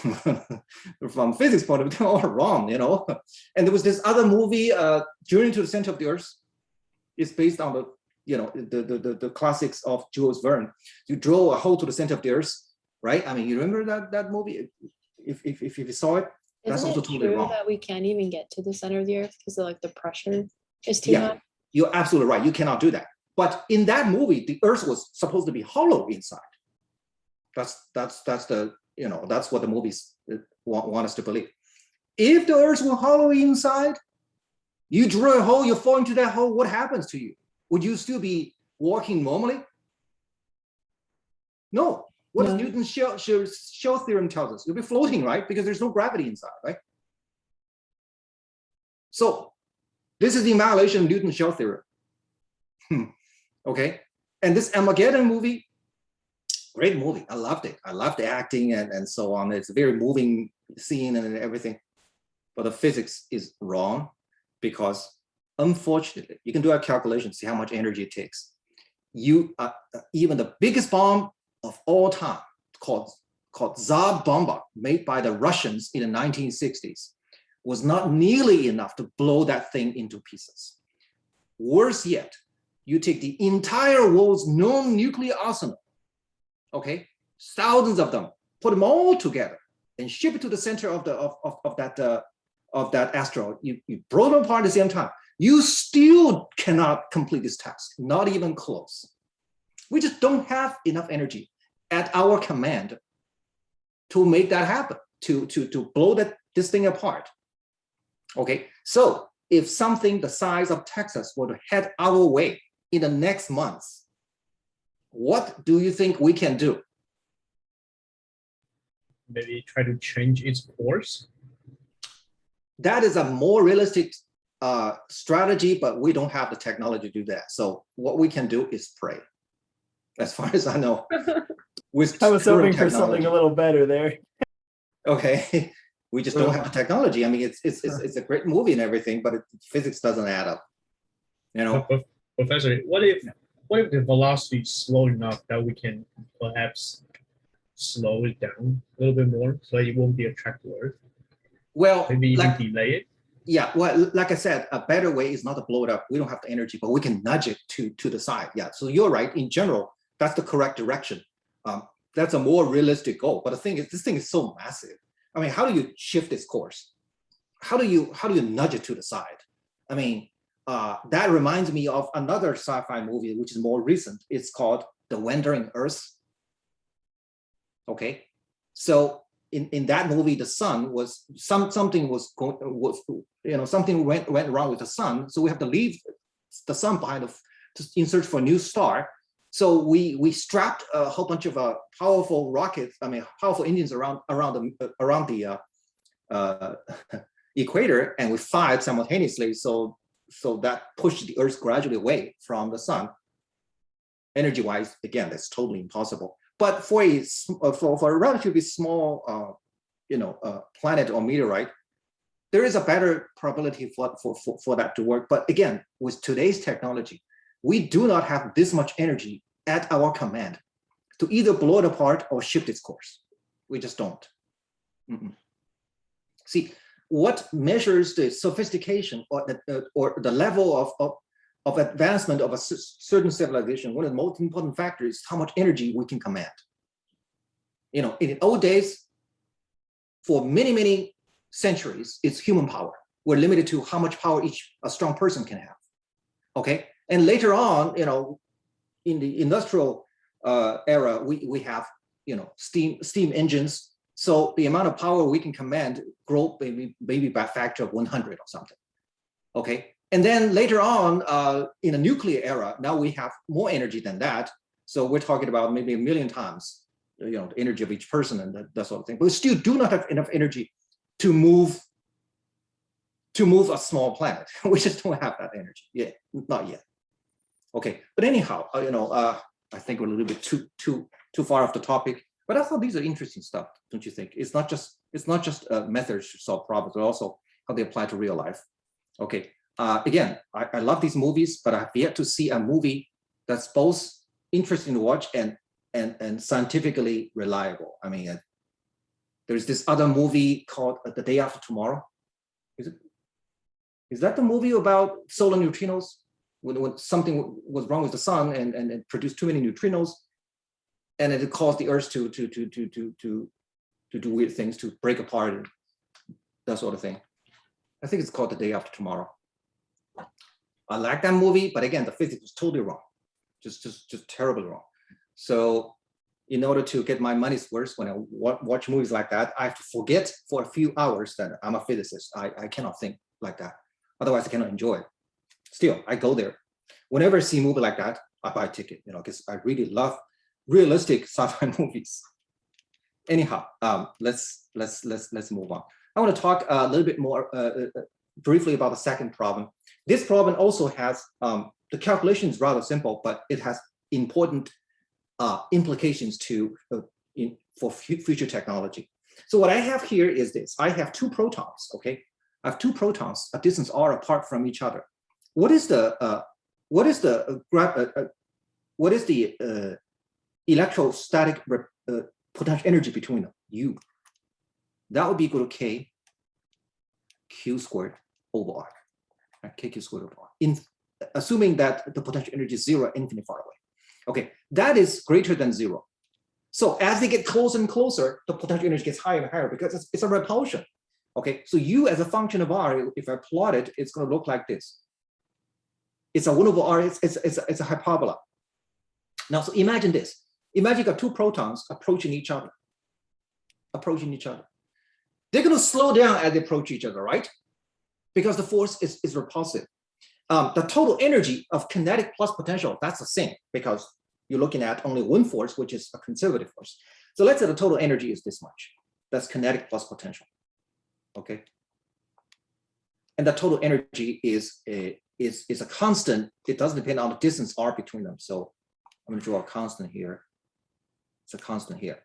From physics point of view, they're all wrong, you know. And there was this other movie, Journey to the Center of the Earth. It's based on the, you know, the classics of Jules Verne. You draw a hole to the center of the Earth, right? I mean, you remember that movie? If you saw it, that's Isn't also it totally true wrong. that we can't even get to the center of the Earth because of like the pressure is too Yeah, much? you're absolutely right. You cannot do that. But in that movie, the Earth was supposed to be hollow inside. That's the, you know, that's what the movies want us to believe. If the Earth were hollow inside, you drill a hole, you fall into that hole, what happens to you? Would you still be walking normally? No. What does Newton's shell theorem tells us? You'll be floating, right? Because there's no gravity inside, right? So this is the annihilation of Newton's shell theorem. Okay. And this Armageddon movie, great movie. I loved it. I loved the acting and so on. It's a very moving scene and everything. But the physics is wrong, because unfortunately, you can do a calculation, see how much energy it takes. Even the biggest bomb of all time, called Tsar Bomba, made by the Russians in the 1960s, was not nearly enough to blow that thing into pieces. Worse yet, you take the entire world's known nuclear arsenal, okay, thousands of them, put them all together and ship it to the center of that asteroid. You blow them apart at the same time. You still cannot complete this task, not even close. We just don't have enough energy at our command to make that happen, to blow this thing apart. Okay, so if something the size of Texas were to head our way in the next months, what do you think we can do? maybe try to change its course? That is a more realistic strategy, but we don't have the technology to do that. So what we can do is pray, as far as I know. With I was current hoping for something technology. a little better there. Okay, we just don't have the technology. I mean, it's a great movie and everything, but physics doesn't add up. You know, Professor, what if the velocity is slow enough that we can perhaps slow it down a little bit more so it won't be attracted to Earth? well, Maybe even like, delay it? yeah, well, like I said, a better way is not to blow it up. We don't have the energy, but we can nudge it to the side. Yeah, so you're right. In general, that's the correct direction. That's a more realistic goal. But the thing is, this thing is so massive. I mean, how do you shift its course? How do you nudge it to the side? I mean, that reminds me of another sci-fi movie, which is more recent. It's called The Wandering Earth. Okay, so in that movie, the sun was something went wrong with the sun, so we have to leave the sun behind in search for a new star. So we strapped a whole bunch of powerful rockets, powerful engines around the equator, and we fired simultaneously. So that pushed the Earth gradually away from the sun. Energy-wise, again, that's totally impossible. But for a relatively small, planet or meteorite, there is a better probability for that to work. But again, with today's technology, we do not have this much energy at our command to either blow it apart or shift its course. We just don't. See, what measures the sophistication or the level of advancement of a certain civilization? One of the most important factors is how much energy we can command. In the old days, for many centuries, it's human power. We're limited to how much power a strong person can have. Okay, and later on, in the industrial era, we have steam engines. So the amount of power we can command grow maybe by a factor of 100 or something. Okay, and then later on, in the nuclear era, now we have more energy than that. So we're talking about maybe 1 million times, the energy of each person and that sort of thing. But we still do not have enough energy to move a small planet. We just don't have that energy. Yeah, not yet. Okay, but anyhow, I think we're a little bit too far off the topic. But I thought these are interesting stuff, don't you think? It's not just methods to solve problems, but also how they apply to real life. Okay, again, I love these movies, but I have yet to see a movie that's both interesting to watch and scientifically reliable. I mean, there's this other movie called The Day After Tomorrow. Is that the movie about solar neutrinos? When something was wrong with the sun and it produced too many neutrinos, and it caused the Earth to do weird things, to break apart and that sort of thing. I think it's called The Day After Tomorrow. I like that movie, but again, the physics was totally wrong, just terribly wrong. So in order to get my money's worth, when I watch movies like that, I have to forget for a few hours that I'm a physicist. I cannot think like that. Otherwise, I cannot enjoy it. Still, I go there. Whenever I see a movie like that, I buy a ticket, because I really love realistic sci-fi movies. Anyhow, let's move on. I want to talk a little bit more briefly about the second problem. This problem also has the calculation is rather simple, but it has important implications for future technology. So what I have here is this: I have two protons. Okay, I have two protons a distance r apart from each other. What is the electrostatic potential energy between them? U. That would be equal to K Q squared over R. Right? K Q squared over R. Assuming that the potential energy is zero, infinitely far away. Okay, that is greater than zero. So as they get closer and closer, the potential energy gets higher and higher because it's a repulsion. Okay, so U as a function of R, if I plot it, it's going to look like this. It's a 1 over R, it's a hyperbola. Now, so imagine this. Imagine you got two protons approaching each other. They're going to slow down as they approach each other, right? Because the force is repulsive. The total energy of kinetic plus potential, that's the same, because you're looking at only one force, which is a conservative force. So let's say the total energy is this much. That's kinetic plus potential. Okay. And the total energy is a constant. It doesn't depend on the distance r between them. So I'm going to draw a constant here. It's a constant here.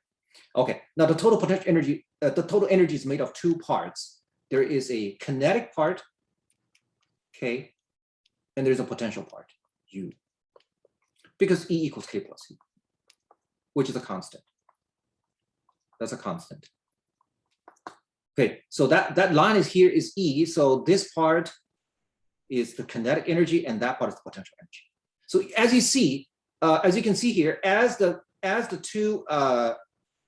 Okay. Now the total potential energy, the total energy is made of two parts. There is a kinetic part, K, and there's a potential part, U. Because E equals K plus U, which is a constant. That's a constant. Okay, so that line is here is E. So this part is the kinetic energy, and that part is the potential energy. So as you see, as you can see here, as the two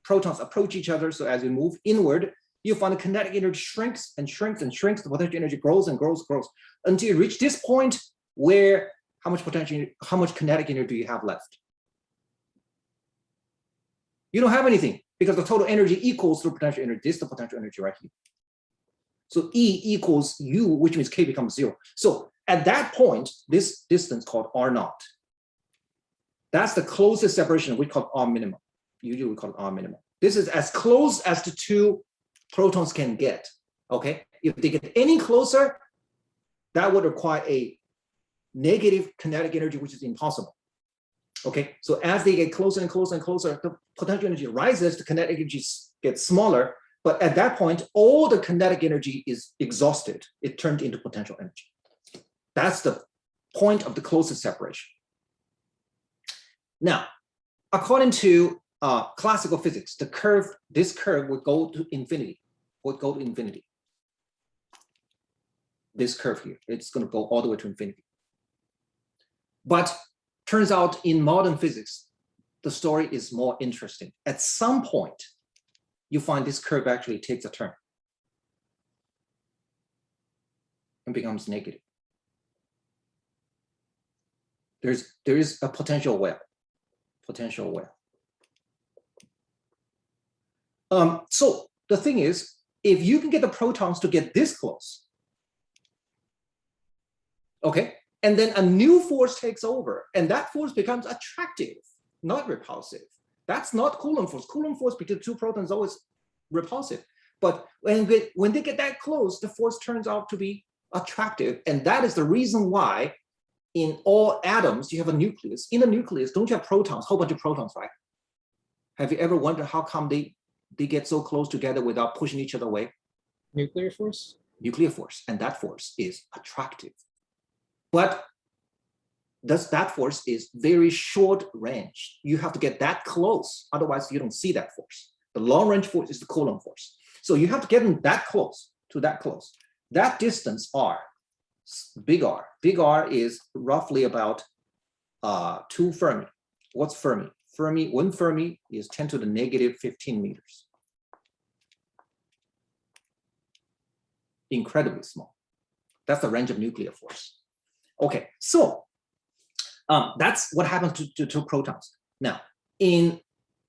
protons approach each other, so as we move inward, you find the kinetic energy shrinks and shrinks and shrinks. The potential energy grows and grows, grows until you reach this point where how much kinetic energy do you have left? You don't have anything, because the total energy equals the potential energy. This is the potential energy right here. So E equals U, which means K becomes 0. So at that point, this distance called R naught. That's the closest separation we call R minimum. Usually we call it R minimum. This is as close as the two protons can get. Okay, if they get any closer, that would require a negative kinetic energy, which is impossible. Okay, so as they get closer and closer and closer, the potential energy rises, the kinetic energy gets smaller, but at that point, all the kinetic energy is exhausted. It turned into potential energy. That's the point of the closest separation. Now, according to classical physics, this curve would go to infinity, This curve here, it's going to go all the way to infinity. But turns out in modern physics, the story is more interesting. At some point, you find this curve actually takes a turn and becomes negative. There is a potential well. So the thing is, if you can get the protons to get this close, okay, and then a new force takes over, and that force becomes attractive, not repulsive. That's not Coulomb force. Coulomb force between two protons is always repulsive. But when they get that close, the force turns out to be attractive. And that is the reason why in all atoms, you have a nucleus. In a nucleus, don't you have protons, whole bunch of protons, right? Have you ever wondered how come they get so close together without pushing each other away? Nuclear force? Nuclear force, and that force is attractive. But that force is very short range. You have to get that close, otherwise you don't see that force. The long range force is the Coulomb force. So you have to get them that close, to that close. That distance R, big R. Big R is roughly about 2 Fermi. What's Fermi? One Fermi is 10 to the negative 15 meters. Incredibly small. That's the range of nuclear force. Okay, so that's what happens to two protons. Now, in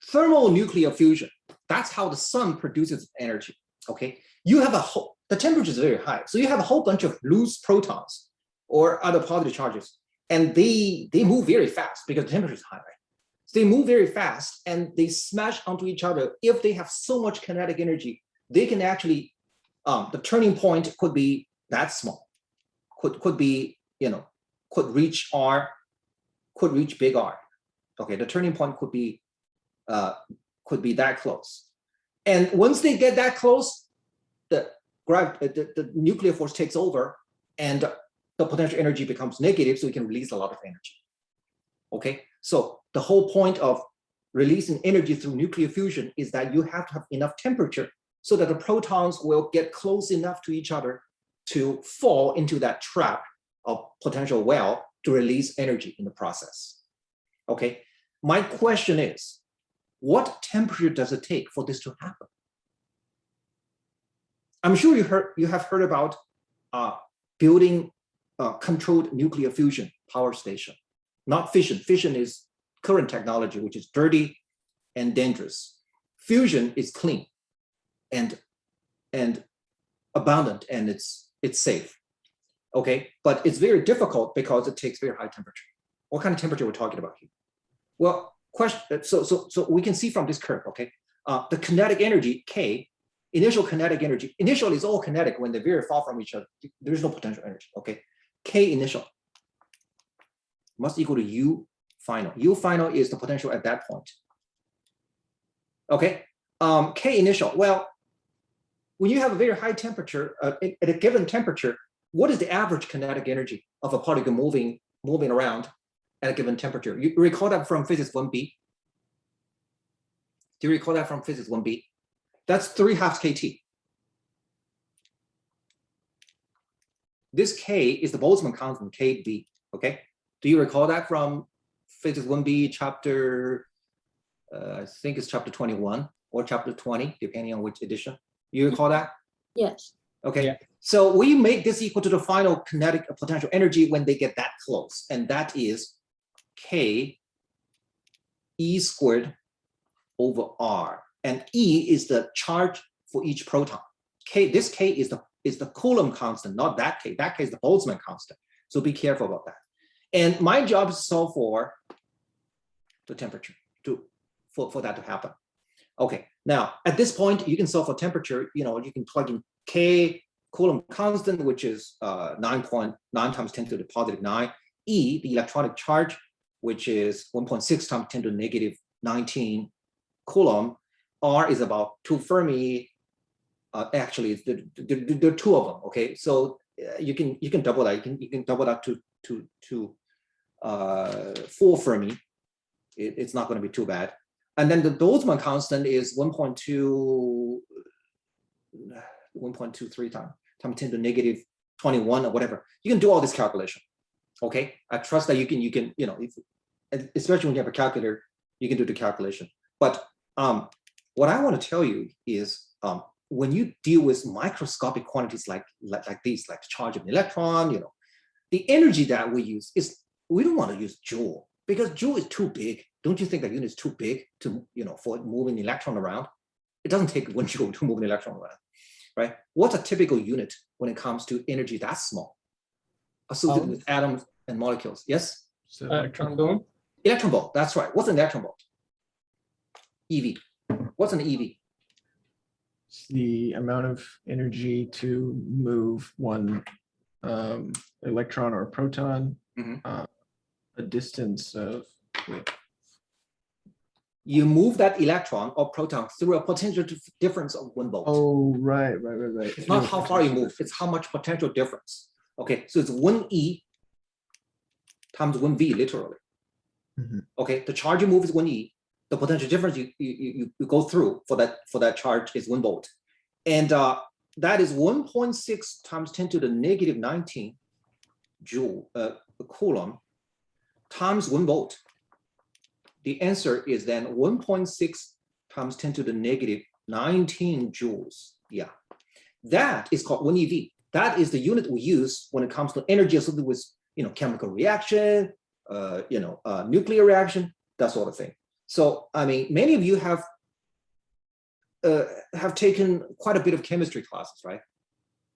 thermonuclear fusion, that's how the sun produces energy. Okay, you have the temperature is very high, so you have a whole bunch of loose protons or other positive charges, and they move very fast because the temperature is high, right? So they move very fast and they smash onto each other. If they have so much kinetic energy, they can actually the turning point could be that small, could be, you know, could reach R, could reach big R. Okay, the turning point could be that close. And once they get that close, the nuclear force takes over and the potential energy becomes negative, so you can release a lot of energy. Okay, so the whole point of releasing energy through nuclear fusion is that you have to have enough temperature so that the protons will get close enough to each other to fall into that trap of potential well to release energy in the process. Okay, my question is, what temperature does it take for this to happen? I'm sure you have heard about building controlled nuclear fusion power station, not fission. Fission is current technology, which is dirty and dangerous. Fusion is clean and abundant, and it's safe. Okay, but it's very difficult because it takes very high temperature. What kind of temperature we're talking about here? Well, so we can see from this curve, okay, the kinetic energy K initial kinetic energy. Initially, it's all kinetic when they're very far from each other. There's no potential energy. Okay, K initial must equal to U final. U final is the potential at that point. Okay, K initial. Well, when you have a very high temperature at a given temperature, what is the average kinetic energy of a particle moving around at a given temperature? You recall that from physics 1b. Do you recall that from physics 1b? That's 3/2 kT. This K is the Boltzmann constant, KB, okay? Do you recall that from physics 1b chapter, I think it's chapter 21 or chapter 20, depending on which edition. You recall that? Yes. Okay, Yeah. so we make this equal to the final kinetic potential energy when they get that close, and that is K E squared over R, and E is the charge for each proton. This K is the Coulomb constant, not that K. That K is the Boltzmann constant. So be careful about that. And my job is to solve for the temperature for that to happen. Okay, now at this point you can solve for temperature. You can plug in K Coulomb constant, which is 9.9 times 10 to the positive 9. E, the electronic charge, which is 1.6 times 10 to the negative 19 Coulomb. R is about 2 Fermi. Actually, there are 2 of them. Okay, so you can double that. You can double that to 4 Fermi. It's not going to be too bad. And then the Boltzmann constant is 1.23 times 10 to the negative 21 or whatever. You can do all this calculation. Okay, I trust that you can especially when you have a calculator, you can do the calculation. But what I want to tell you is when you deal with microscopic quantities like these, like the charge of an electron, the energy that we use is, we don't want to use joule, because joule is too big. Don't you think that unit is too big to, for moving an electron around? It doesn't take 1 joule to move an electron around, right? What's a typical unit when it comes to energy that small, associated with atoms and molecules? Yes? So Electron volt. Electron volt, that's right. What's an electron volt? EV. What's an EV? it's the amount of energy to move one electron or proton a distance of. You move that electron or proton through a potential difference of 1 volt. Oh, right. It's not how far you move, it's how much potential difference. Okay, so it's 1e times 1v, literally. Okay, the charge you move is 1e. The potential difference you go through for that charge is 1 volt. And that is 1.6 times 10 to the negative 19 joule, Coulomb, times 1 volt. The answer is then 1.6 times 10 to the negative 19 joules. Yeah, that is called 1 eV. That is the unit we use when it comes to energy associated with chemical reaction, nuclear reaction, that sort of thing. So I mean, many of you have taken quite a bit of chemistry classes, right?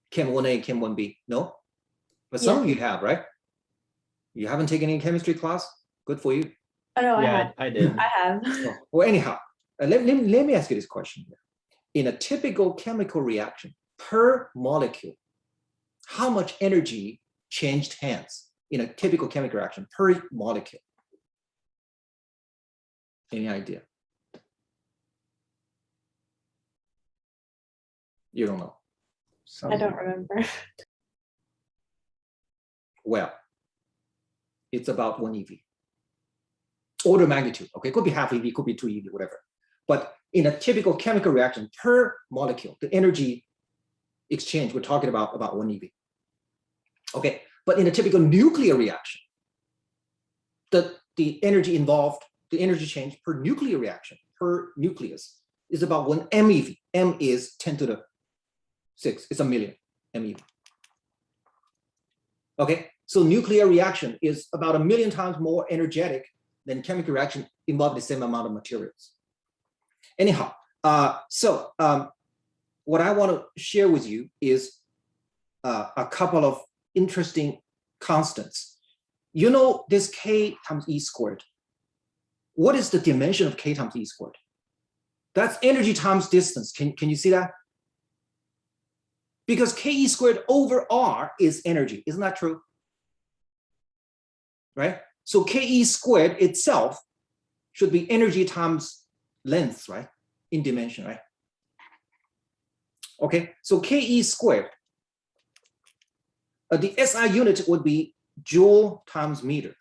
Chem 1A and Chem 1B. No, but some of you have, right? You haven't taken any chemistry class. Good for you. Oh no, Yeah, I did. I have. Well, anyhow, let me ask you this question here. In a typical chemical reaction, per molecule, how much energy changed hands in a typical chemical reaction per molecule? Any idea? You don't know. I don't remember. Well, it's about 1 eV. Order of magnitude, okay, could be half eV, could be 2 eV, whatever. But in a typical chemical reaction per molecule, the energy exchange, we're talking about 1 eV. Okay, but in a typical nuclear reaction, the energy involved, the energy change per nuclear reaction, per nucleus, is about 1 MeV. M is 10 to the 6, it's a million MeV. Okay, so nuclear reaction is about 1 million times more energetic than chemical reaction involving the same amount of materials. Anyhow, what I want to share with you is a couple of interesting constants. You know this K times E squared. What is the dimension of K times E squared? That's energy times distance. Can you see that? because Ke squared over R is energy. Isn't that true? Right? So Ke squared itself should be energy times length, right? In dimension, right? Okay, so Ke squared, the SI unit would be joule times meter.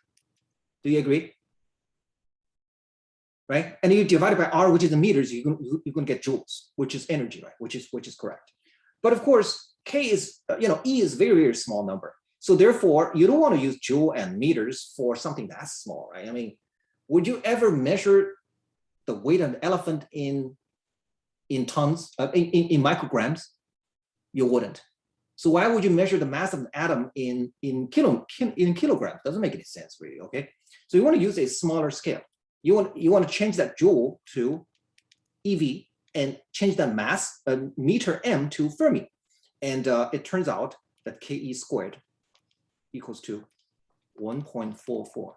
Do you agree? Right? And you divide it by R, which is the meters, you're going to get joules, which is energy, right? Which is correct. But of course, K is, E is very, very small number. So therefore, you don't want to use joule and meters for something that's small, right? I mean, would you ever measure the weight of an elephant in tons, in micrograms? You wouldn't. So why would you measure the mass of an atom in kilograms? Doesn't make any sense, really. Okay, so you want to use a smaller scale. You want to change that joule to EV and change that mass meter M to Fermi, and it turns out that Ke squared equals to 1.44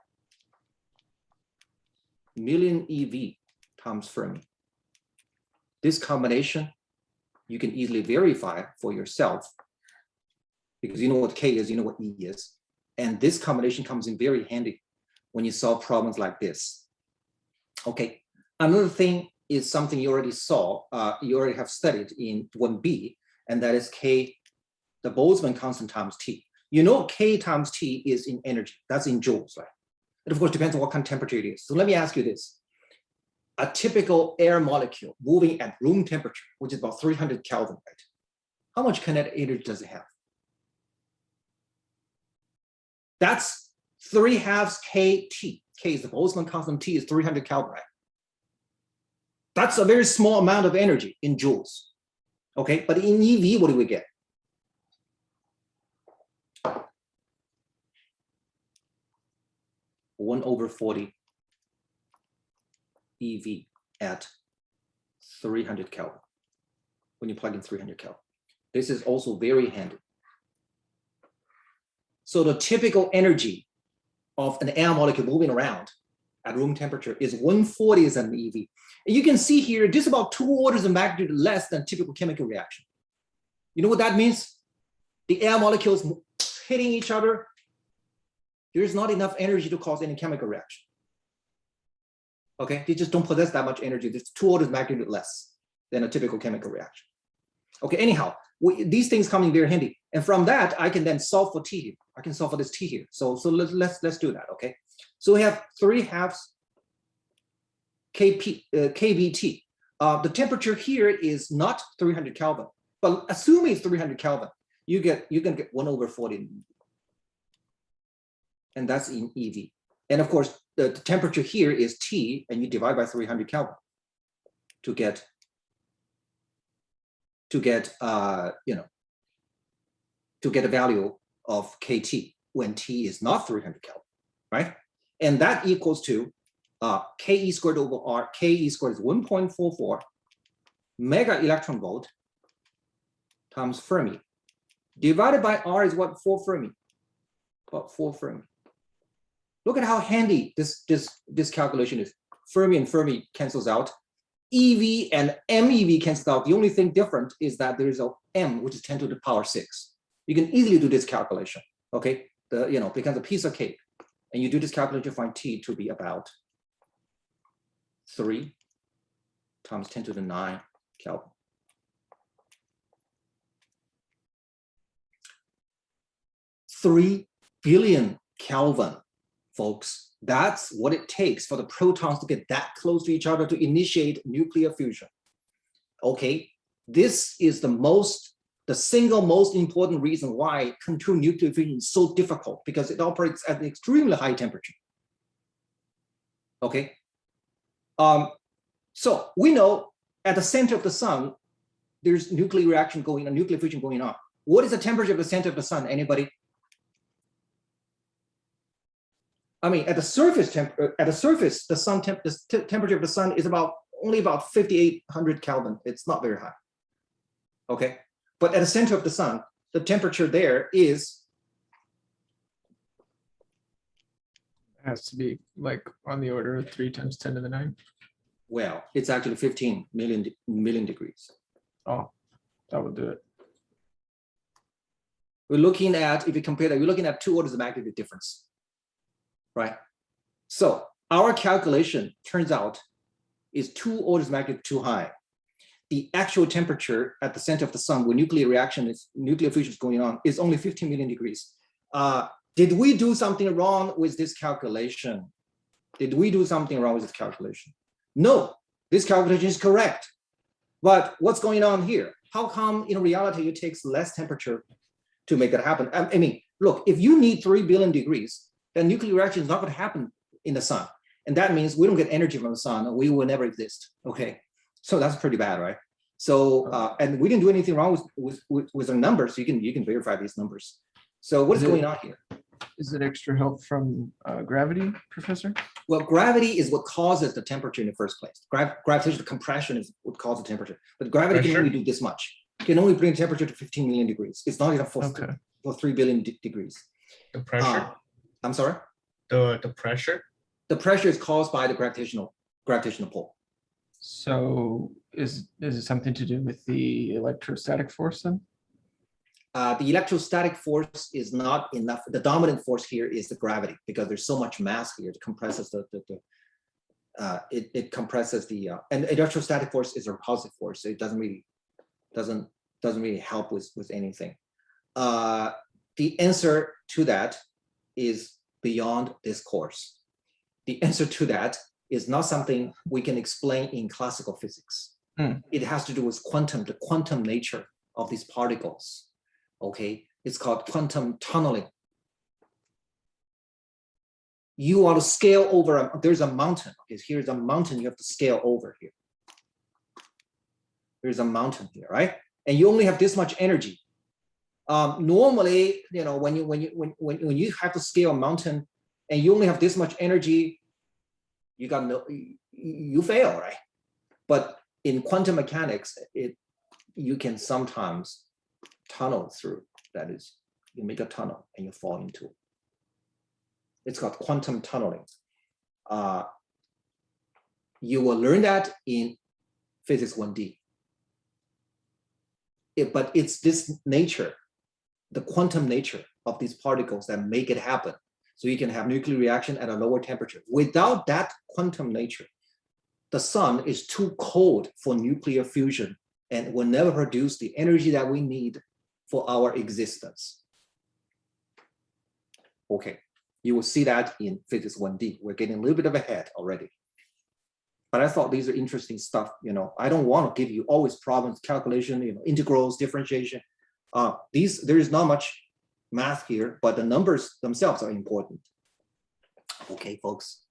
million EV times Fermi. This combination you can easily verify for yourself, because you know what K is, you know what E is. And this combination comes in very handy when you solve problems like this. Okay, another thing is something you already saw, you already have studied in 1B, and that is K, the Boltzmann constant times T. You know K times T is in energy, that's in joules, right? It of course depends on what kind of temperature it is. So let me ask you this. A typical air molecule moving at room temperature, which is about 300 Kelvin, right? How much kinetic energy does it have? That's 3/2 kT. K is the Boltzmann constant, T is 300 Kelvin, right? That's a very small amount of energy in joules. Okay, but in EV, what do we get? One over 40 EV at 300 Kelvin, when you plug in 300 Kelvin. This is also very handy. So the typical energy of an air molecule moving around at room temperature is 1/40 as an EV. And you can see here, just about 2 orders of magnitude less than typical chemical reaction. You know what that means? The air molecules hitting each other, there's not enough energy to cause any chemical reaction. Okay, they just don't possess that much energy. There's 2 orders of magnitude less than a typical chemical reaction. Okay, anyhow, these things come in very handy. And from that, I can then solve for T here. I can solve for this T here. So let's do that, okay? So we have 3/2 kBT. The temperature here is not 300 Kelvin, but assuming it's 300 Kelvin, you're gonna get 1/40. And that's in EV. And of course, the temperature here is T, and you divide by 300 Kelvin to get a value of kT when T is not 300 Kelvin, right? And that equals to Ke squared over R. Ke squared is 1.44 mega electron volt times Fermi. Divided by R is what? 4 Fermi. About 4 Fermi. Look at how handy this calculation is. Fermi and Fermi cancels out. EV and MEV cancels out. The only thing different is that there is a M, which is 10 to the power 6. You can easily do this calculation. Okay, becomes a piece of cake. And you do this calculation, find T to be about 3 times 10 to the 9 Kelvin. $3 billion Kelvin, folks. That's what it takes for the protons to get that close to each other to initiate nuclear fusion. Okay, this is the single most important reason why control nuclear fusion is so difficult, because it operates at an extremely high temperature. Okay, so we know at the center of the sun, there's nuclear reaction going on, nuclear fusion going on. What is the temperature of the center of the sun? Anybody? I mean, at the surface, the sun temperature of the sun is only about 5,800 Kelvin. It's not very high. Okay, but at the center of the sun, the temperature there is. It has to be like on the order of 3 times 10 to the 9. Well, it's actually 15 million degrees. Oh, that would do it. we're looking at, if you compare that, we're looking at 2 orders of magnitude difference, right? So our calculation turns out is 2 orders of magnitude too high. The actual temperature at the center of the sun where nuclear fusion is going on is only 15 million degrees. Did we do something wrong with this calculation? Did we do something wrong with this calculation? No, this calculation is correct. But what's going on here? How come in reality it takes less temperature to make that happen? I mean, look, if you need 3 billion degrees, then nuclear reaction is not going to happen in the sun. And that means we don't get energy from the sun, and we will never exist, okay? So that's pretty bad, right? So, and we didn't do anything wrong with our numbers. You can verify these numbers. So what is going on here? Is it extra help from gravity, Professor? Well, gravity is what causes the temperature in the first place. Gravitational compression is what causes the temperature. But gravity can only do this much. It can only bring temperature to 15 million degrees. It's not enough for 3 billion degrees. The pressure. I'm sorry? The pressure. The pressure is caused by the gravitational pull. So is it something to do with the electrostatic force then? The electrostatic force is not enough. The dominant force here is the gravity, because there's so much mass here. It compresses it compresses the and electrostatic force is a repulsive force, so it doesn't really help with anything. The answer to that is beyond this course. The answer to that is not something we can explain in classical physics. It has to do with the quantum nature of these particles. Okay, it's called quantum tunneling. You want to scale over, there's a mountain. Okay, here's a mountain you have to scale over here. There's a mountain here, right? And you only have this much energy. Normally, you know, when you have to scale a mountain and you only have this much energy, you fail, right? But in quantum mechanics, you can sometimes tunnel through. That is, you make a tunnel and you fall into it. It's called quantum tunneling. You will learn that in physics 1D. But it's this nature, the quantum nature of these particles that make it happen. So you can have nuclear reaction at a lower temperature. Without that quantum nature, the sun is too cold for nuclear fusion and will never produce the energy that we need for our existence. Okay, you will see that in physics 1D. We're getting a little bit of ahead already. But I thought these are interesting stuff. You know, I don't want to give you always problems, calculation, you know, integrals, differentiation. There is not much math here, but the numbers themselves are important. Okay, folks.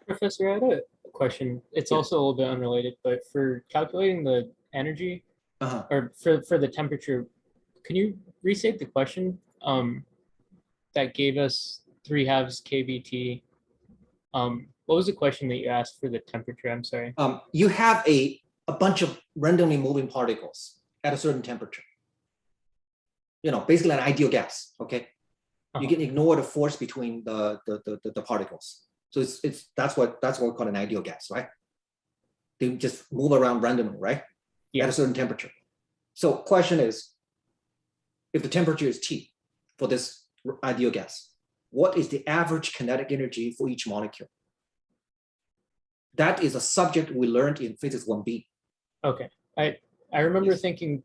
Professor, I had a question. It's also a little bit unrelated, but for calculating the energy or for the temperature, can you restate the question that gave us 3/2 kBT? What was the question that you asked for the temperature? I'm sorry. You have a bunch of randomly moving particles at a certain temperature. You know, basically an ideal gas. Okay, you can ignore the force between the particles. So that's what we call an ideal gas, right? They just move around randomly, right? Yeah. At a certain temperature. So question is, if the temperature is T for this ideal gas, what is the average kinetic energy for each molecule? That is a subject we learned in physics 1B. Okay, I remember thinking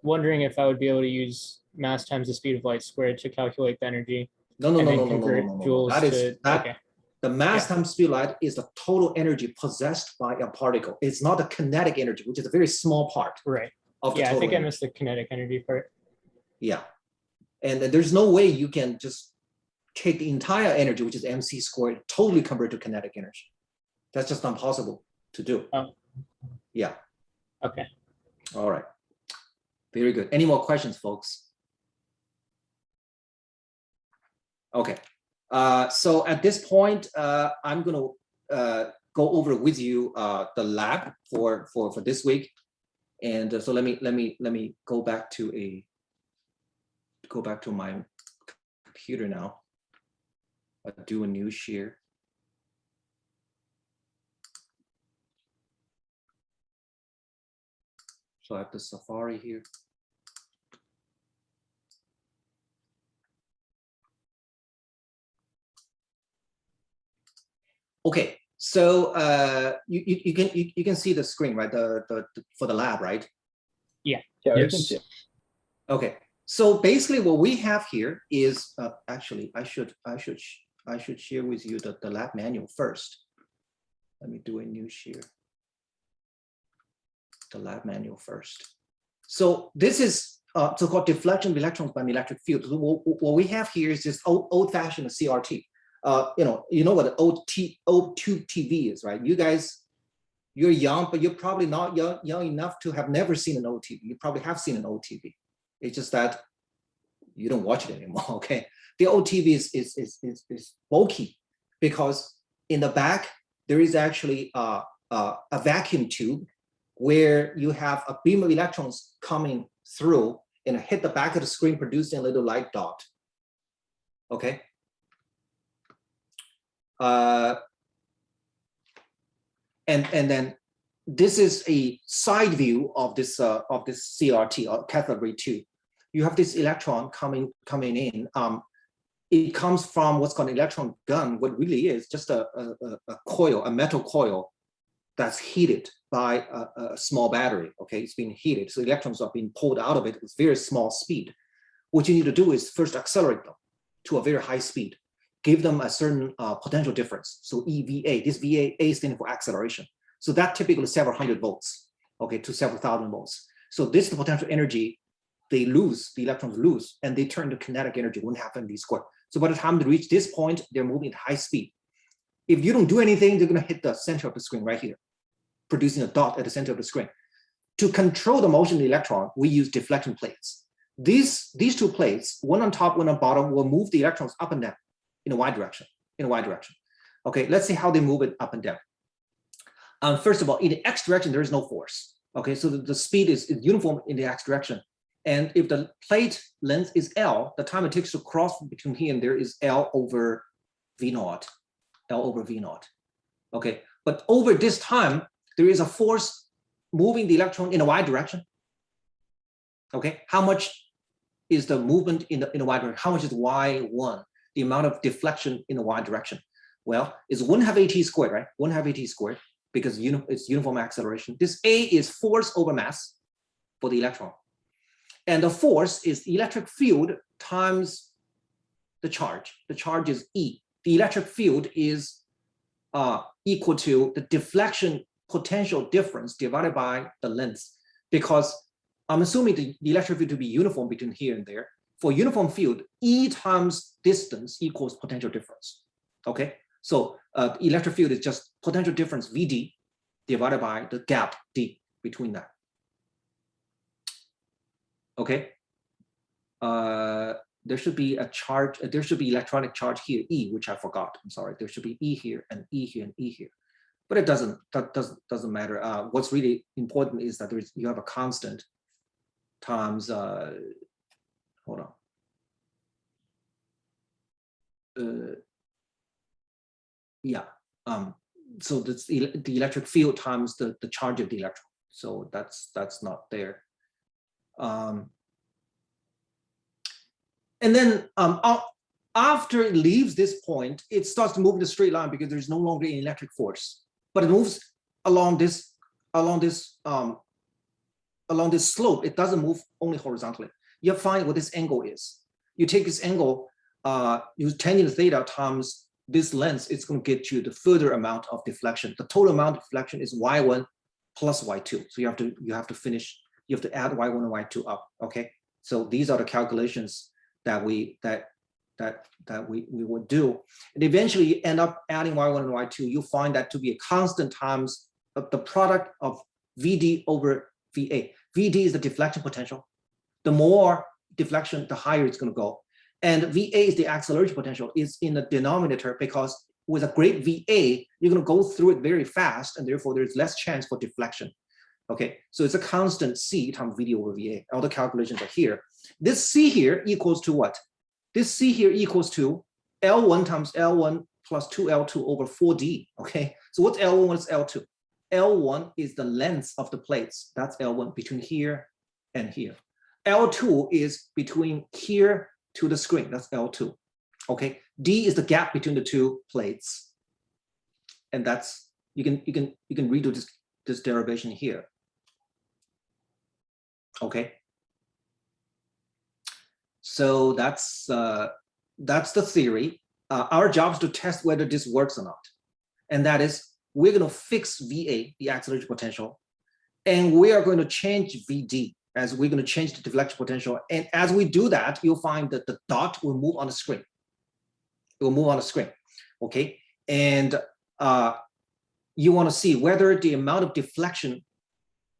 wondering if I would be able to use mass times the speed of light squared to calculate the energy. No. That is okay. The mass times speed of light is the total energy possessed by a particle. It's not the kinetic energy, which is a very small part. Right. Of the yeah, total I think energy. I missed the kinetic energy part. Yeah, and there's no way you can just take the entire energy, which is mc squared, totally convert to kinetic energy. That's just not possible to do. Oh. Yeah. Okay. All right. Very good. Any more questions, folks? Okay. So at this point, I'm going to go over with you the lab for this week, and so let me go back to my computer now. I'll do a new share. So I have the Safari here. Okay, so you can see the screen, right? The for the lab, right? Yeah, we can Yes. see it. Okay, so basically what we have here is actually I should share with you the lab manual first. Let me do a new share. The lab manual first. So this is so-called deflection of electrons by an electric field. So what we have here is this old-fashioned CRT. You know what an old tube TV is, right? You guys, you're young, but you're probably not young enough to have never seen an old TV. You probably have seen an old TV. It's just that you don't watch it anymore. Okay, the old TV is bulky because in the back there is actually a vacuum tube where you have a beam of electrons coming through and hit the back of the screen, producing a little light dot. Okay. And then this is a side view of this CRT or cathode ray tube. You have this electron coming in. It comes from what's called an electron gun. What really is just a coil, a metal coil that's heated by a small battery. Okay, it's being heated, so electrons are being pulled out of it with very small speed. What you need to do is first accelerate them to a very high speed, give them a certain potential difference. So EVA, this VA standing for acceleration. So that typically several hundred volts, okay, to several thousand volts. So this is the potential energy they lose, the electrons lose, and they turn to kinetic energy, 1/2 mv squared. So by the time they reach this point, they're moving at high speed. If you don't do anything, they're gonna hit the center of the screen right here, producing a dot at the center of the screen. To control the motion of the electron, we use deflection plates. These two plates, one on top, one on bottom, will move the electrons up and down in a y direction, Okay, let's see how they move it up and down. First of all, in the x direction, there is no force. Okay, so the speed is uniform in the x direction. And if the plate length is L, the time it takes to cross between here and there is L over V naught, Okay, but over this time, there is a force moving the electron in a y direction. Okay, how much is the movement in the y direction? How much is y1? The amount of deflection in the y direction. Well, it's 1/2 AT squared, right? 1/2 AT squared, because it's uniform acceleration. This A is force over mass for the electron. And the force is the electric field times the charge. The charge is E. The electric field is equal to the deflection potential difference divided by the length, because I'm assuming the electric field to be uniform between here and there. For uniform field, E times distance equals potential difference. Okay, so electric field is just potential difference VD divided by the gap D between that. Okay, there should be a charge. There should be electronic charge here, E, which I forgot. I'm sorry. There should be E here and E here and E here, but it doesn't. That doesn't matter. What's really important is that you have a constant times. Hold on. Yeah. So that's the electric field times the charge of the electron. So that's not there. And then after it leaves this point, it starts to move in a straight line because there's no longer an electric force, but it moves along this slope. It doesn't move only horizontally. You find what this angle is. You take this angle, use tangent theta times this length, it's going to get you the further amount of deflection. The total amount of deflection is y1 plus y2. So you have to finish. You have to add y1 and y2 up. Okay. So these are the calculations that we would do, and eventually you end up adding y1 and y2. You find that to be a constant times of the product of Vd over Va. Vd is the deflection potential. The more deflection, the higher it's going to go. And Va is the acceleration potential, is in the denominator, because with a great Va, you're going to go through it very fast, and therefore there's less chance for deflection. Okay, so it's a constant C times Vd over Va. All the calculations are here. This C here equals to what? This C here equals to L1 times L1 plus 2L2 over 4D. Okay, so what's L1? What's L2? L1 is the length of the plates. That's L1 between here and here. L2 is between here to the screen. That's L2. Okay, D is the gap between the two plates. And that's, you can redo this derivation here. Okay. So that's the theory. Our job is to test whether this works or not. And that is, we're going to fix VA, the acceleration potential, and we are going to change VD as we're going to change the deflection potential. And as we do that, you'll find that the dot will move on the screen. It will move on the screen. Okay. And you want to see whether the amount of deflection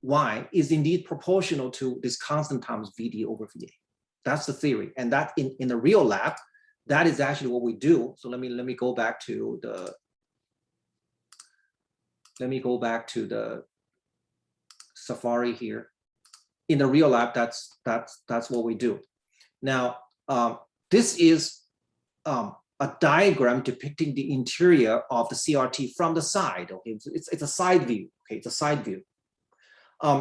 Y is indeed proportional to this constant times VD over VA. That's the theory. And that in the real lab, that is actually what we do. So let me go back to the Safari here. In the real lab, that's what we do. Now, this is a diagram depicting the interior of the CRT from the side. Okay, it's a side view. Okay, it's a side view.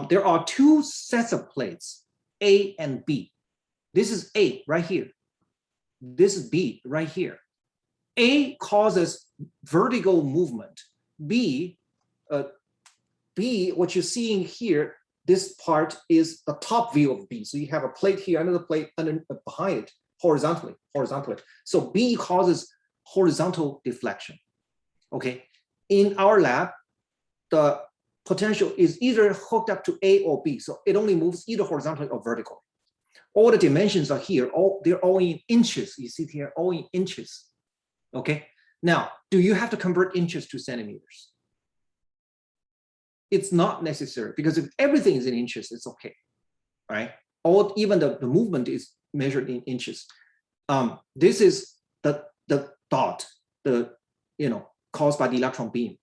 There are two sets of plates, A and B. This is A right here. This is B right here. A causes vertical movement. B, what you're seeing here, this part is the top view of B. So you have a plate here, another plate behind it, horizontally. So B causes horizontal deflection. Okay. In our lab, the potential is either hooked up to A or B. So it only moves either horizontally or vertically. All the dimensions are here. They're all in inches. You see here, all in inches. Okay. Now, do you have to convert inches to centimeters? It's not necessary, because if everything is in inches, it's okay, right? Even the movement is measured in inches. This is the dot, caused by the electron beam.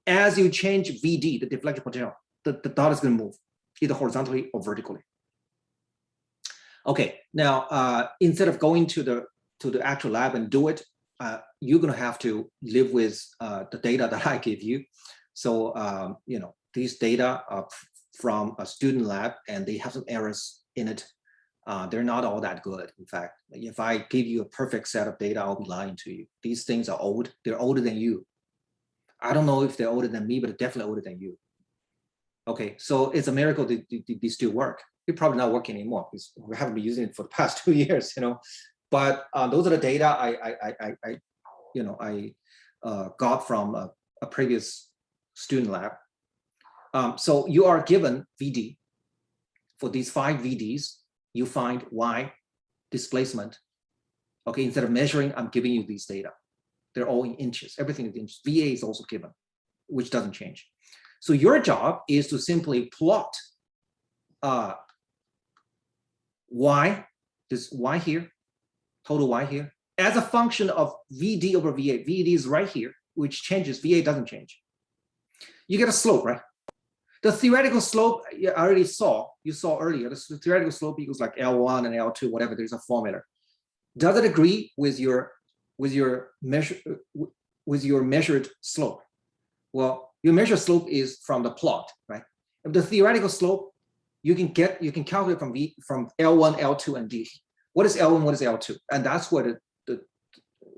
As you change VD, the deflection potential, the dot is going to move either horizontally or vertically. Okay, now instead of going to the actual lab and do it, you're going to have to live with the data that I give you. So these data are from a student lab, and they have some errors in it. They're not all that good. In fact, if I give you a perfect set of data, I'll be lying to you. These things are old. They're older than you. I don't know if they're older than me, but they're definitely older than you. Okay, so it's a miracle that they still work. They're probably not working anymore because we haven't been using it for the past 2 years, But those are the data I got from a previous student lab. So you are given VD. For these 5 VDs, you find Y displacement. Okay, instead of measuring, I'm giving you these data. They're all in inches. Everything is in inches. VA is also given, which doesn't change. So your job is to simply plot Y, this Y here, total Y here, as a function of VD over VA. VD is right here, which changes. VA doesn't change. You get a slope, right? The theoretical slope, I already you saw earlier, the theoretical slope equals like L1 and L2, whatever, there's a formula. Does it agree with your measured slope? Well, your measured slope is from the plot, right? If the theoretical slope, you can calculate from L1, L2, and D. What is L1, what is L2? And that's where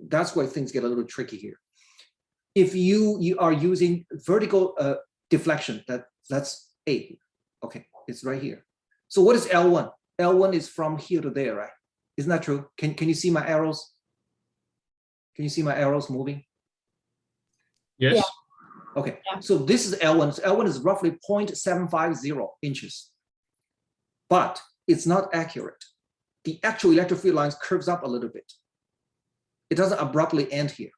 that's where things get a little tricky here. If you are using vertical deflection, that's A. Okay, it's right here. So what is L1? L1 is from here to there, right? Isn't that true? Can you see my arrows? Can you see my arrows moving? Yes. Yeah. Okay, so this is L1. So L1 is roughly 0.750 inches, but it's not accurate. The actual electric field lines curves up a little bit. It doesn't abruptly end here.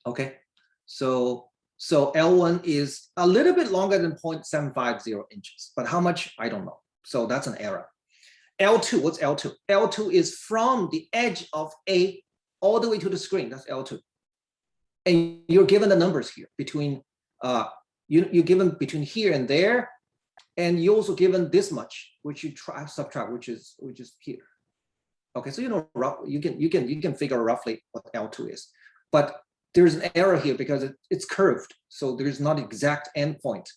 Okay, so L1 is a little bit longer than 0.750 inches, but how much, I don't know. So that's an error. L2, what's L2? L2 is from the edge of A all the way to the screen, that's L2. And you're given the numbers here between, you're given between here and there, and you're also given this much, which you subtract, which is here. Okay, so you can figure roughly what L2 is, but there's an error here because it's curved, so there's not exact endpoint.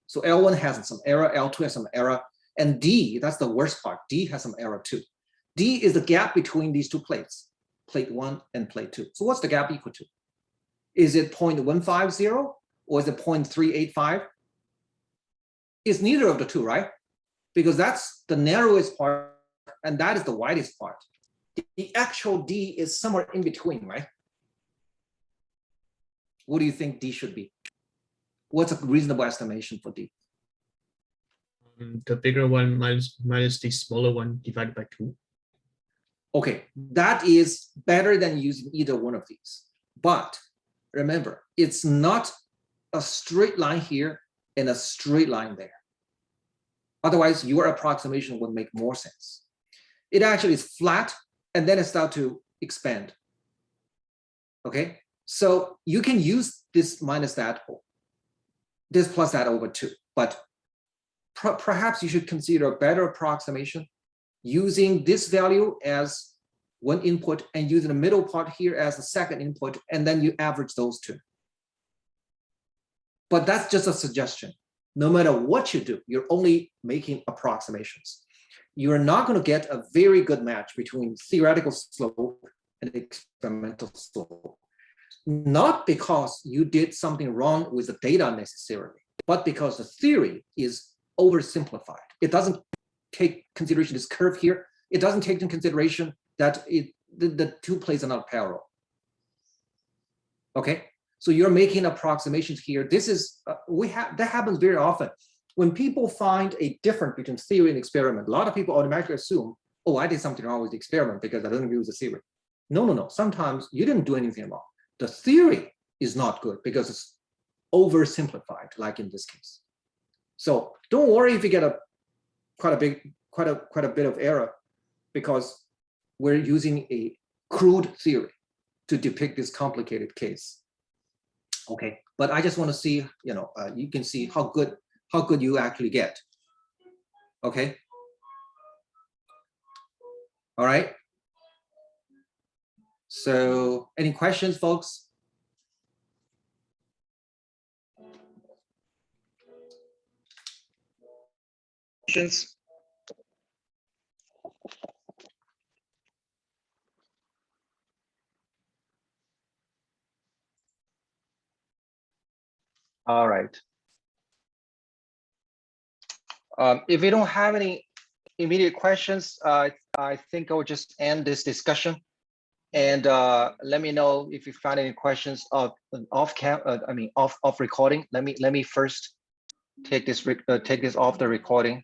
So L1 has some error, L2 has some error, and D, that's the worst part. D has some error too. D is the gap between these two plates, plate 1 and plate 2. So what's the gap equal to? Is it 0.150 or is it 0.385? It's neither of the two, right? Because that's the narrowest part and that is the widest part. The actual D is somewhere in between, right? What do you think D should be? What's a reasonable estimation for D? The bigger one minus the smaller one divided by 2. Okay, that is better than using either one of these. But remember, it's not a straight line here and a straight line there. Otherwise, your approximation would make more sense. It actually is flat and then it starts to expand. Okay, so you can use this minus that, this plus that over 2, but perhaps you should consider a better approximation using this value as one input and using the middle part here as the second input, and then you average those two. But that's just a suggestion. No matter what you do, you're only making approximations. You're not going to get a very good match between theoretical slope and experimental slope. Not because you did something wrong with the data necessarily, but because the theory is oversimplified. It doesn't take consideration this curve here. It doesn't take into consideration that the two planes are not parallel. Okay, so you're making approximations here. This is that happens very often when people find a difference between theory and experiment. A lot of people automatically assume, oh, I did something wrong with the experiment because I didn't agree with the theory. No. Sometimes you didn't do anything wrong. The theory is not good because it's oversimplified, like in this case. So don't worry if you get quite a bit of error, because we're using a crude theory to depict this complicated case. Okay, but I just want to see, you can see how good you actually get. Okay. All right. So any questions, folks? Questions? All right. If we don't have any immediate questions, I think I'll just end this discussion. And let me know if you find any questions off recording. Let me first take this off the recording.